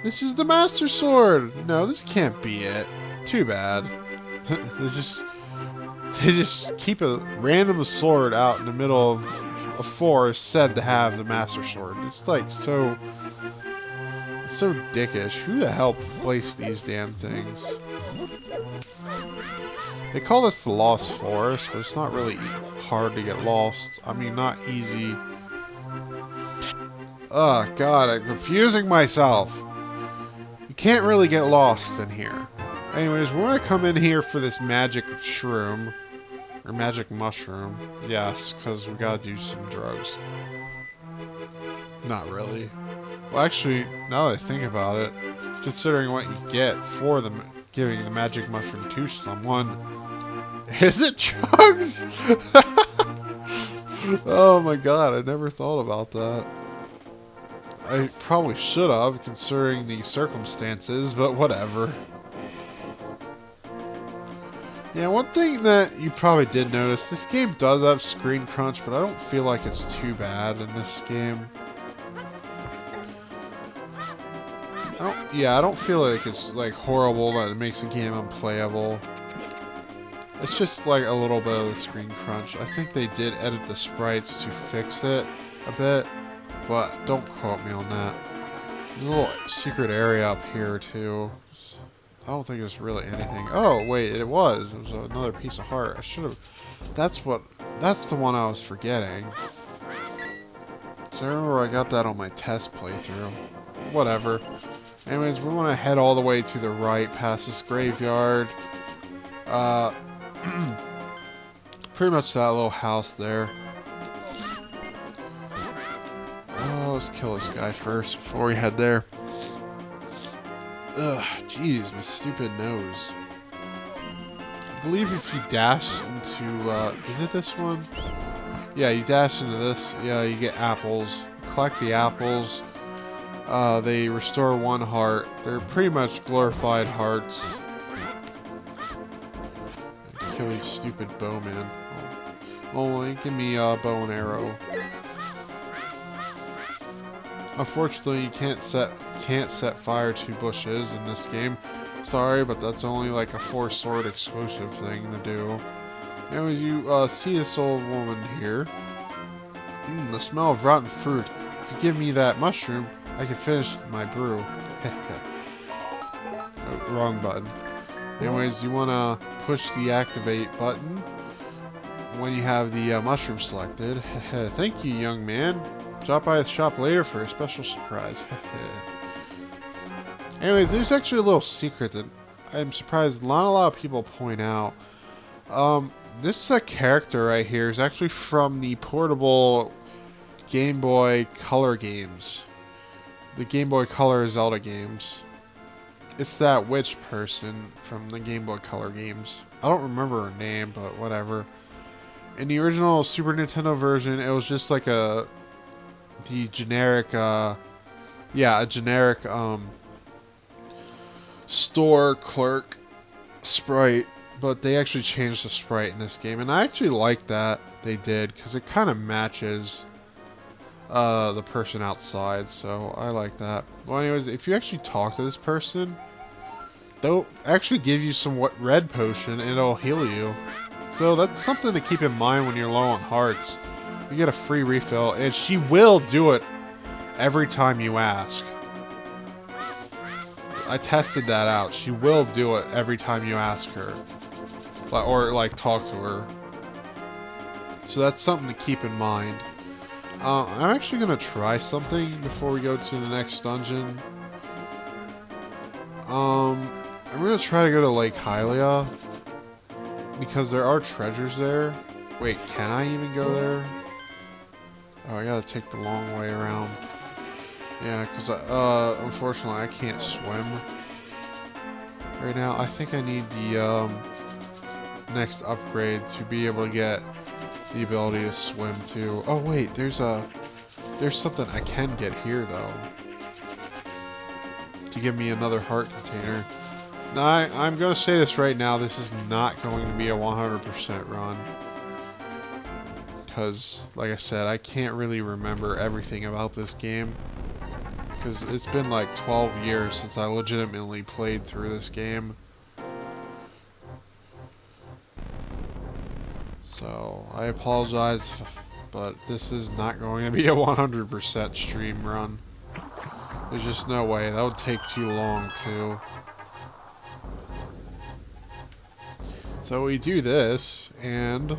This is the Master Sword! No, this can't be it. Too bad. They just keep a random sword out in the middle of a forest said to have the Master Sword. It's like so dickish. Who the hell placed these damn things? They call this the Lost Forest, but it's not really hard to get lost. I mean, not easy. Oh god, I'm confusing myself. You can't really get lost in here. Anyways, we're gonna come in here for this magic shroom. Or magic mushroom. Yes, because we gotta do some drugs. Not really. Well, actually, now that I think about it, considering what you get for giving the magic mushroom to someone, is it drugs? Oh my god, I never thought about that. I probably should have, considering the circumstances, but whatever. Yeah, one thing that you probably did notice, this game does have screen crunch, but I don't feel like it's too bad in this game. I don't feel like it's like horrible that it makes the game unplayable. It's just like a little bit of the screen crunch. I think they did edit the sprites to fix it a bit, but don't quote me on that. There's a little secret area up here too. I don't think it's really anything. Oh, wait, it was. It was another piece of heart. I should have... That's the one I was forgetting. Because I remember I got that on my test playthrough. Whatever. Anyways, we want to head all the way to the right past this graveyard. Pretty much that little house there. Oh, let's kill this guy first before we head there. Ugh, jeez, my stupid nose. I believe if you dash into, is it this one? Yeah, you dash into this, yeah, you get apples. Collect the apples. They restore 1 heart. They're pretty much glorified hearts. Kill these stupid bowmen. Oh, give me a bow and arrow. Unfortunately, you can't set fire to bushes in this game. Sorry, but that's only like a 4-sword exclusive thing to do. Anyways, you see this old woman here. The smell of rotten fruit. If you give me that mushroom, I can finish my brew. Oh, wrong button. Anyways, you want to push the activate button when you have the mushroom selected. Thank you, young man. Drop by the shop later for a special surprise. Anyways, there's actually a little secret that I'm surprised not a lot of people point out. This character right here is actually from the portable Game Boy Color games. The Game Boy Color Zelda games. It's that witch person from the Game Boy Color games. I don't remember her name, but whatever. In the original Super Nintendo version, it was just like the generic, a generic, store clerk sprite, but they actually changed the sprite in this game, and I actually like that they did, because it kind of matches, the person outside, so I like that. Well, anyways, if you actually talk to this person, they'll actually give you some red potion, and it'll heal you. So that's something to keep in mind when you're low on hearts. You get a free refill, and she will do it every time you ask. I tested that out. She will do it every time you ask her. Or, like, talk to her. So that's something to keep in mind. I'm actually going to try something before we go to the next dungeon. I'm gonna try to go to Lake Hylia because there are treasures there. Wait, can I even go there? Oh, I gotta take the long way around. Yeah, because unfortunately I can't swim right now. I think I need the next upgrade to be able to get the ability to swim too. Oh wait, there's something I can get here though to give me another heart container. Now, I'm gonna say this right now. This is not going to be a 100% run because, like I said, I can't really remember everything about this game because it's been like 12 years since I legitimately played through this game. So, I apologize, but this is not going to be a 100% stream run. There's just no way. That would take too long, too. So we do this, and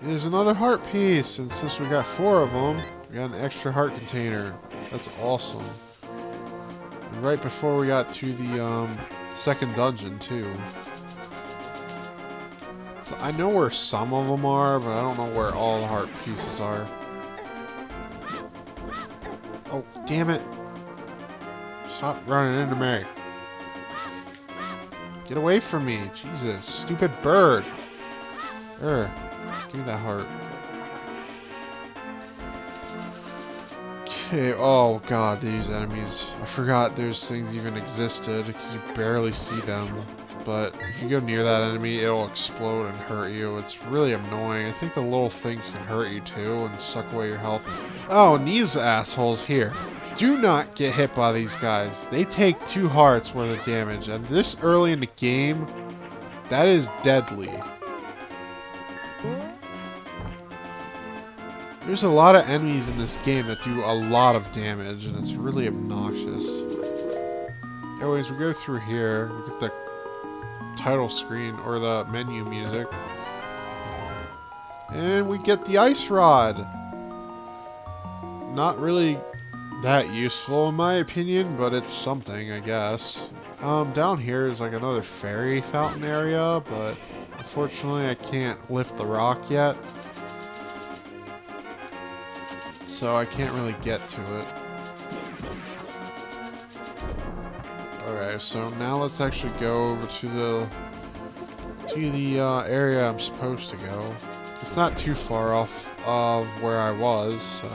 there's another heart piece, and since we got 4 of them, we got an extra heart container. That's awesome. And right before we got to the second dungeon, too. So I know where some of them are, but I don't know where all the heart pieces are. Oh, damn it. Stop running into me. Get away from me. Jesus. Stupid bird. Give me that heart. Okay. Oh, God. These enemies. I forgot there's things even existed because you barely see them. But if you go near that enemy, it'll explode and hurt you. It's really annoying. I think the little things can hurt you too and suck away your health. Oh, and these assholes here. Do not get hit by these guys. They take 2 hearts worth of damage. And this early in the game, that is deadly. There's a lot of enemies in this game that do a lot of damage, and it's really obnoxious. Anyways, we go through here. We get the title screen or the menu music, and we get the ice rod. Not really that useful in my opinion, but it's something, I guess. Down here is like another fairy fountain area, but unfortunately I can't lift the rock yet, so I can't really get to it. Alright, so now let's actually go over to the area I'm supposed to go. It's not too far off of where I was, so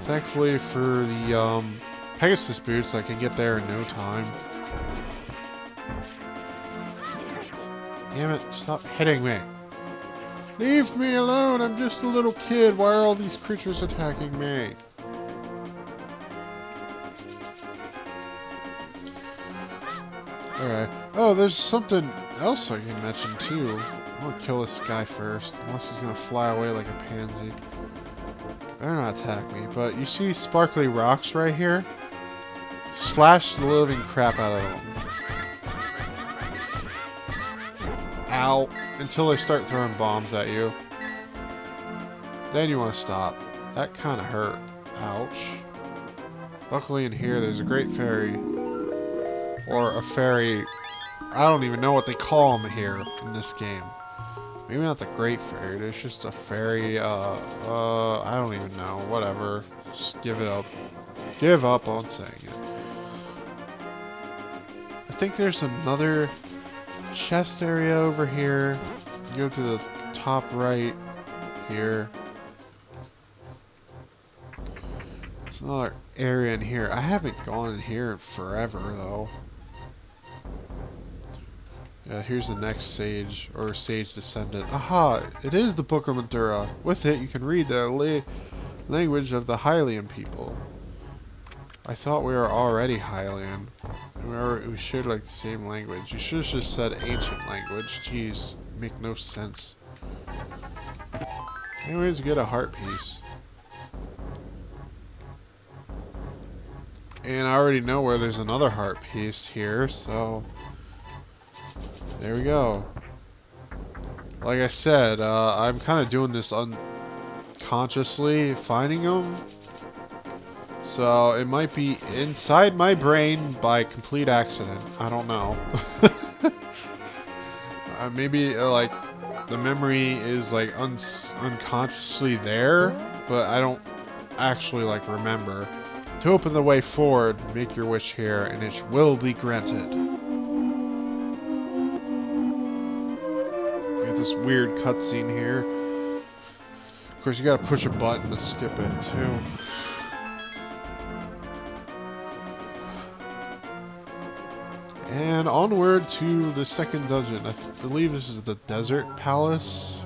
thankfully for the Pegasus boots, I can get there in no time. Damn it, stop hitting me. Leave me alone, I'm just a little kid. Why are all these creatures attacking me? Alright. Oh, there's something else I can mention too. I'm gonna kill this guy first, unless he's gonna fly away like a pansy. Better not attack me, but you see sparkly rocks right here? Slash the living crap out of them. Ow. Until they start throwing bombs at you. Then you want to stop. That kind of hurt. Ouch. Luckily in here there's a great fairy. Or a fairy. I don't even know what they call them here in this game. Maybe not the great fairy. There's just a fairy. I don't even know. Whatever. Just give it up. Give up on saying it. I think there's another chest area over here. Go to the top right here. There's another area in here. I haven't gone in here in forever though. Yeah, here's the next sage, or sage descendant. Aha! It is the Book of Madura. With it, you can read the language of the Hylian people. I thought we were already Hylian. We shared like the same language. You should have just said ancient language. Jeez, make no sense. Anyways, get a heart piece. And I already know where there's another heart piece here, so there we go. Like I said, I'm kind of doing this unconsciously, finding them. So it might be inside my brain by complete accident. I don't know. Maybe like the memory is like unconsciously there, but I don't actually like remember. To open the way forward, make your wish here, and it will be granted. Get this weird cutscene here. Of course, you gotta push a button to skip it too. And onward to the second dungeon. I believe this is the Desert Palace.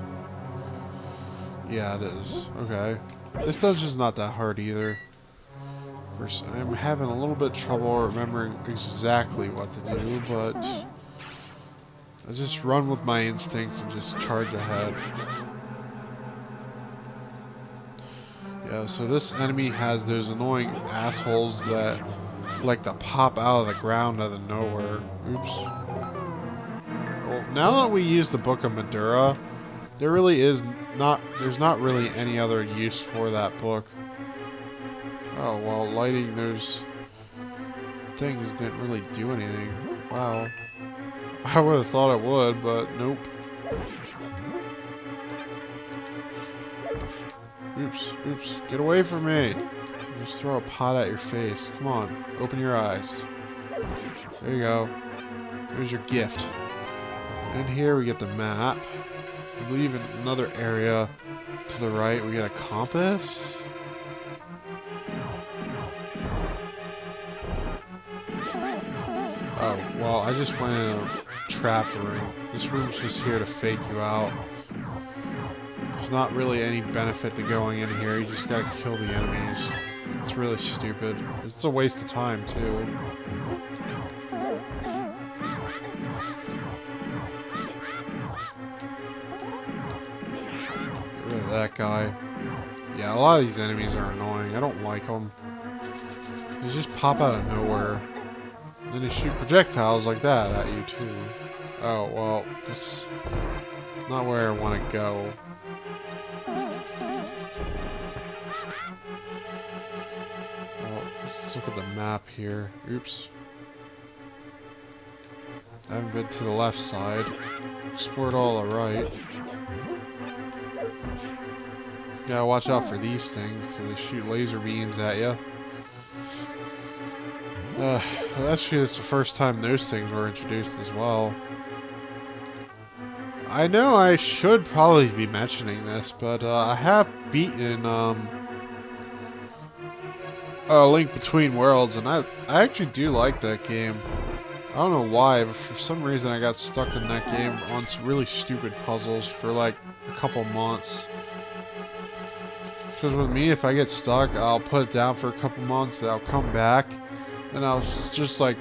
Yeah, it is. Okay. This dungeon's not that hard either. Of course, I'm having a little bit of trouble remembering exactly what to do, but I just run with my instincts and just charge ahead. Yeah, so this enemy has those annoying assholes that like to pop out of the ground out of nowhere. Oops. Well, now that we use the Book of Madura, there's not really any other use for that book. Oh, well, lighting those things didn't really do anything. Wow. I would have thought it would, but nope. Oops, oops. Get away from me. Just throw a pot at your face. Come on, open your eyes. There you go. There's your gift. And here we get the map. I believe in another area to the right we get a compass. Oh, well, I just went in a trap room. This room's just here to fake you out. There's not really any benefit to going in here. You just gotta kill the enemies. It's really stupid. It's a waste of time, too. Get rid of that guy. Yeah, a lot of these enemies are annoying. I don't like them. They just pop out of nowhere. And then they shoot projectiles like that at you, too. Oh, well, that's not where I want to go. Well, let's look at the map here. Oops. I haven't been to the left side. Explored all the right. Gotta watch out for these things, because they shoot laser beams at you. Well, actually, it's the first time those things were introduced as well. I know I should probably be mentioning this, but I have beaten Link Between Worlds, and I actually do like that game. I don't know why, but for some reason I got stuck in that game on some really stupid puzzles for like a couple months. Because with me, if I get stuck, I'll put it down for a couple months, and I'll come back, and I'll just like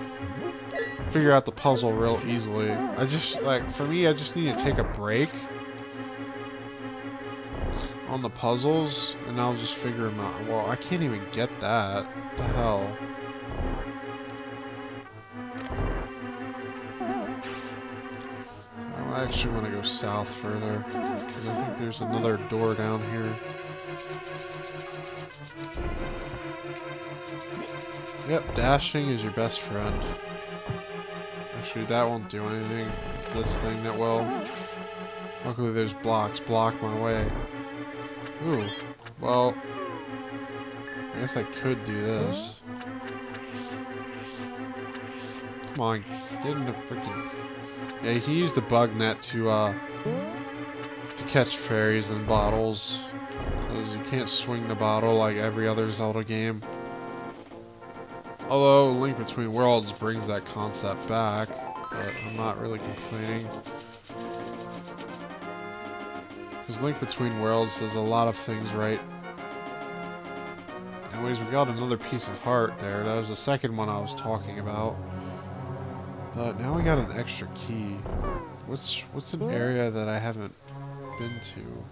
figure out the puzzle real easily. I just, like, for me, I just need to take a break on the puzzles, and I'll just figure them out. Well, I can't even get that. What the hell? I actually want to go south further, because I think there's another door down here. Yep, dashing is your best friend. Actually, that won't do anything. It's this thing that will. Luckily, there's blocks block my way. Ooh, well, I guess I could do this. Come on, get in the freaking. Yeah, you can use the bug net to catch fairies and bottles, because you can't swing the bottle like every other Zelda game. Although Link Between Worlds brings that concept back, but I'm not really complaining. Because Link Between Worlds does a lot of things right. Anyways, we got another piece of heart there. That was the second one I was talking about. But now we got an extra key. What's an area that I haven't been to?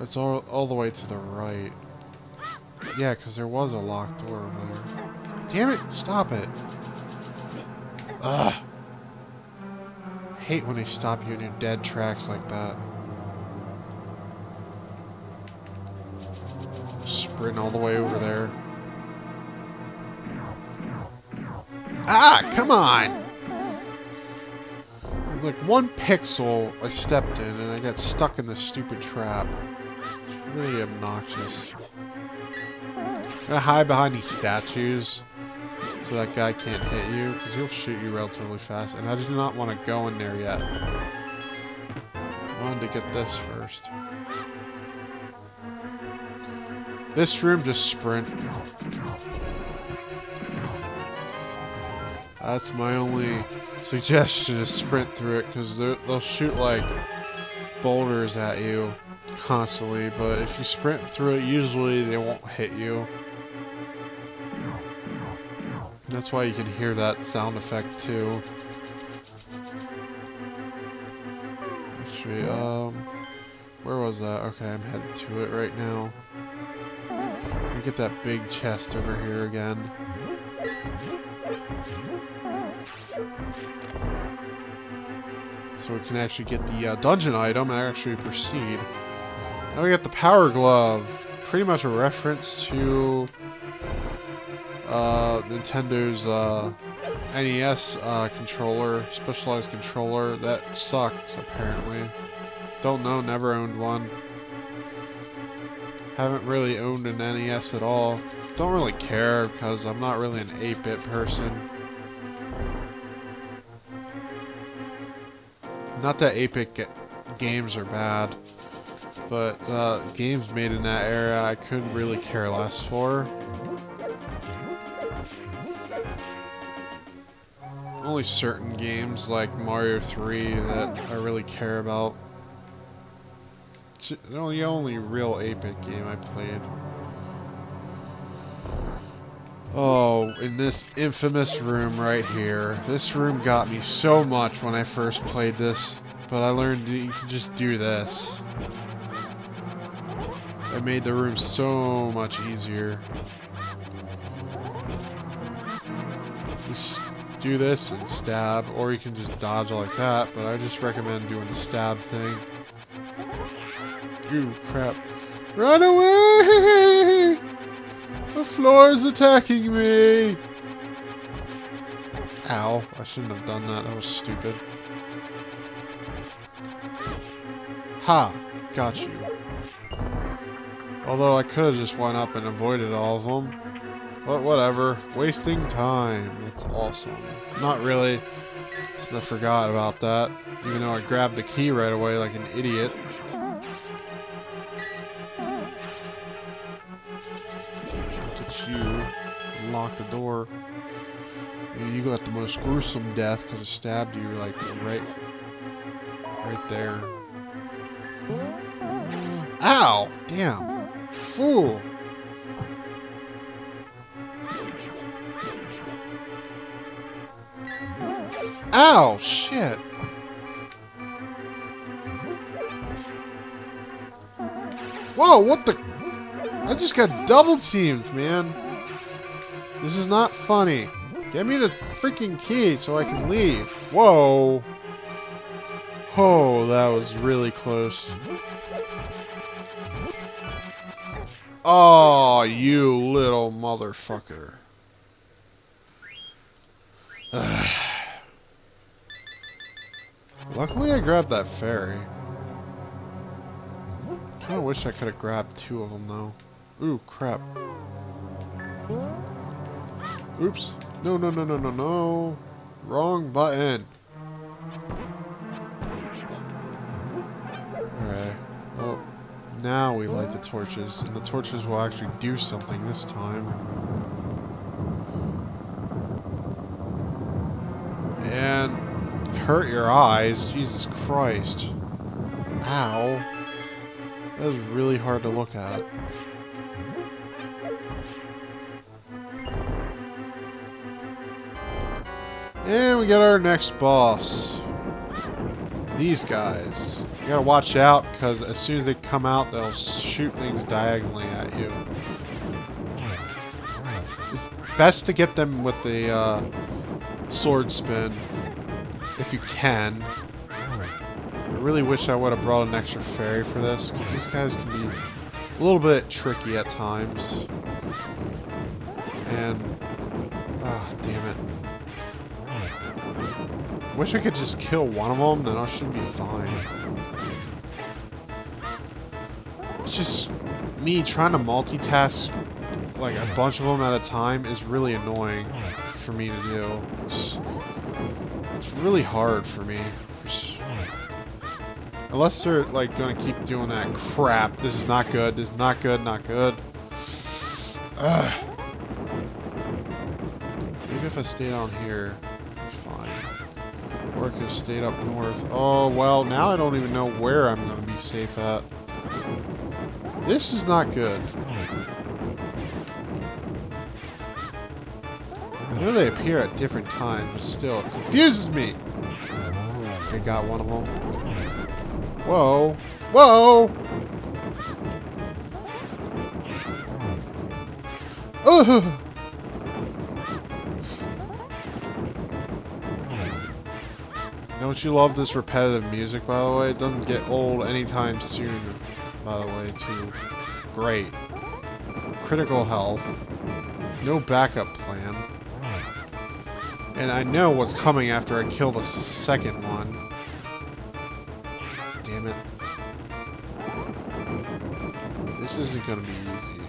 It's all the way to the right. Yeah, because there was a locked door over there. Damn it! Stop it! Ugh! I hate when they stop you in your dead tracks like that. sprint all the way over there. Ah, come on! Like 1 pixel I stepped in and I got stuck in this stupid trap. It's really obnoxious. I'm gonna hide behind these statues so that guy can't hit you, because he'll shoot you relatively fast, and I do not want to go in there yet. I wanted to get this first. This room, just sprint. That's my only suggestion, is sprint through it, because they'll shoot like boulders at you constantly, but if you sprint through it, usually they won't hit you. That's why you can hear that sound effect too. Actually, where was that? Okay, I'm headed to it right now. Let me get that big chest over here again. So we can actually get the dungeon item and actually proceed. Now we got the power glove. Pretty much a reference to Nintendo's NES controller, specialized controller. That sucked, apparently. Don't know, never owned one. Haven't really owned an NES at all. Don't really care, because I'm not really an 8-bit person. Not that 8-bit games are bad, but games made in that era I couldn't really care less for. Only certain games like Mario 3 that I really care about. It's the only real 8-bit game I played. Oh, in this infamous room right here. This room got me so much when I first played this, but I learned you can just do this. It made the room so much easier. Just do this and stab, or you can just dodge like that, but I just recommend doing the stab thing. Ooh, crap. Run away! The floor is attacking me! Ow, I shouldn't have done that, that was stupid. Ha! Got you. Although I could have just went up and avoided all of them. But whatever. Wasting time. That's awesome. Not really. I forgot about that. Even though I grabbed the key right away like an idiot. Look at you. Lock the door. You got the most gruesome death because it stabbed you like right there. Ow! Damn. Fool. Ow! Shit! Whoa, what the... I just got double teamed, man. This is not funny. Get me the freaking key so I can leave. Whoa. Oh, that was really close. Oh, you little motherfucker. Luckily, I grabbed that fairy. Kinda wish I could have grabbed 2 of them, though. Ooh, crap. Oops. No, no, no, no, no, no. Wrong button. Alright. Well, now we light the torches, and the torches will actually do something this time. And hurt your eyes. Jesus Christ. Ow. That was really hard to look at. And we got our next boss. These guys. You gotta watch out, because as soon as they come out, they'll shoot things diagonally at you. It's best to get them with the sword spin, if you can. I really wish I would have brought an extra fairy for this, because these guys can be a little bit tricky at times. And damn it. Wish I could just kill one of them, then I should be fine. It's just me trying to multitask like a bunch of them at a time is really annoying for me to do. It's really hard for me. Unless they're like gonna keep doing that crap. This is not good. This is not good. Not good. Ugh. Maybe if I stay down here, fine. Or I could stayed up north. Oh well, now I don't even know where I'm gonna be safe at. This is not good. I know they appear at different times, but still, it confuses me. I got one of them. Whoa. Whoa! Ugh! Don't you love this repetitive music, by the way? It doesn't get old anytime soon, by the way, too. Great. Critical health. No backup plan. And I know what's coming after I kill the second one. Damn it. This isn't gonna be easy.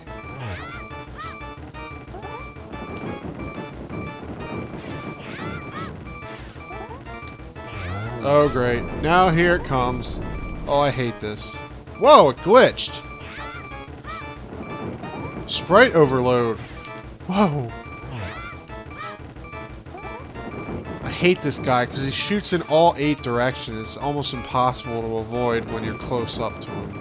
Oh great. Now here it comes. Oh, I hate this. Whoa, it glitched! Sprite overload. Whoa. I hate this guy because he shoots in all 8 directions. It's almost impossible to avoid when you're close up to him.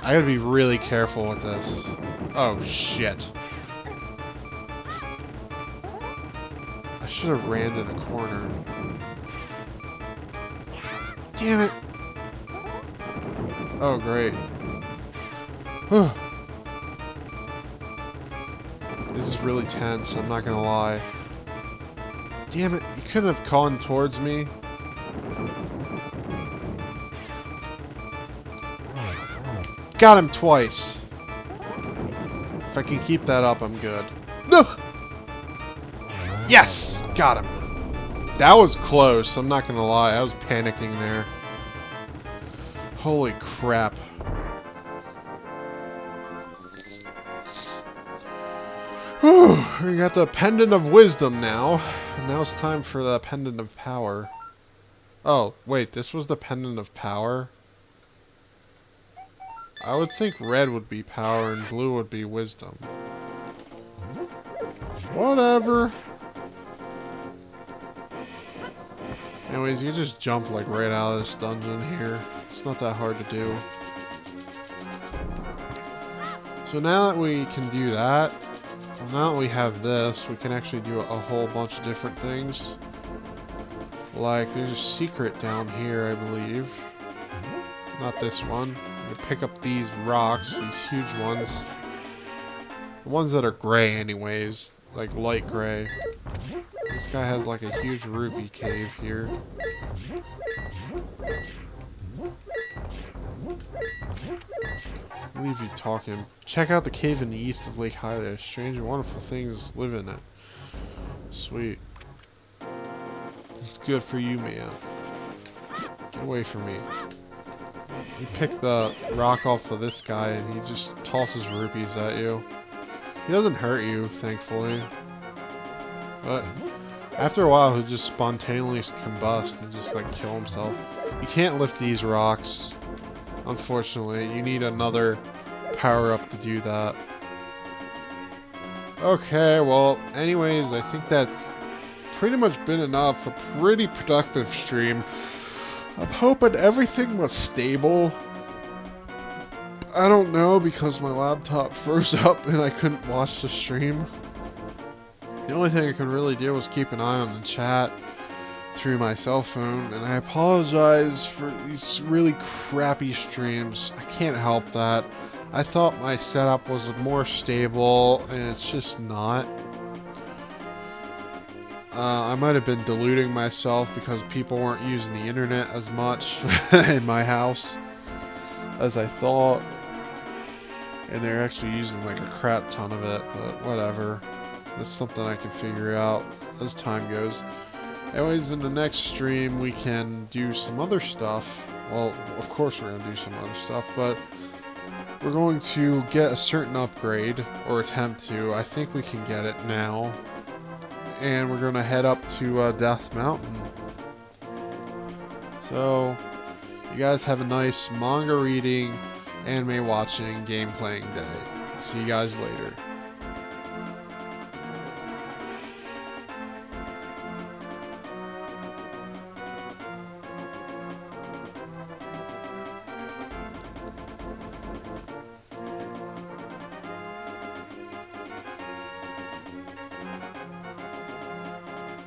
I gotta be really careful with this. Oh shit. I should have ran to the corner. Damn it. Oh great. This is really tense, I'm not gonna lie. Damn it, you couldn't have gone towards me. Got him twice. If I can keep that up, I'm good. No! Yes! Got him. That was close, I'm not gonna lie. I was panicking there. Holy crap. Whew, we got the Pendant of Wisdom now. And now it's time for the Pendant of Power. Oh, wait, this was the Pendant of Power? I would think red would be power and blue would be wisdom. Whatever. Anyways, you just jump like right out of this dungeon here. It's not that hard to do. So now that we can do that, well, now that we have this, we can actually do a whole bunch of different things. Like, there's a secret down here, I believe. Not this one. I'm gonna pick up these rocks, these huge ones. The ones that are gray anyways, like light gray. This guy has like a huge ruby cave here. I believe you talking. Check out the cave in the east of Lake Hylia. Strange and wonderful things live in it. Sweet. It's good for you, man. Get away from me. You pick the rock off of this guy and he just tosses rupees at you. He doesn't hurt you, thankfully. But after a while, he'll just spontaneously combust and just like kill himself. You can't lift these rocks. Unfortunately, you need another power-up to do that. Okay, well, anyways, I think that's pretty much been enough. A pretty productive stream. I'm hoping everything was stable. I don't know because my laptop froze up and I couldn't watch the stream. The only thing I could really do was keep an eye on the chat through my cell phone, and I apologize for these really crappy streams. I can't help that. I thought my setup was more stable, and it's just not. I might have been deluding myself because people weren't using the internet as much in my house. as I thought. And they're actually using like a crap ton of it, but whatever. That's something I can figure out as time goes. Anyways, in the next stream, we can do some other stuff. Well, of course we're going to do some other stuff, but we're going to get a certain upgrade, or attempt to. I think we can get it now. And we're going to head up to Death Mountain. So, you guys have a nice manga reading, anime watching, game playing day. See you guys later.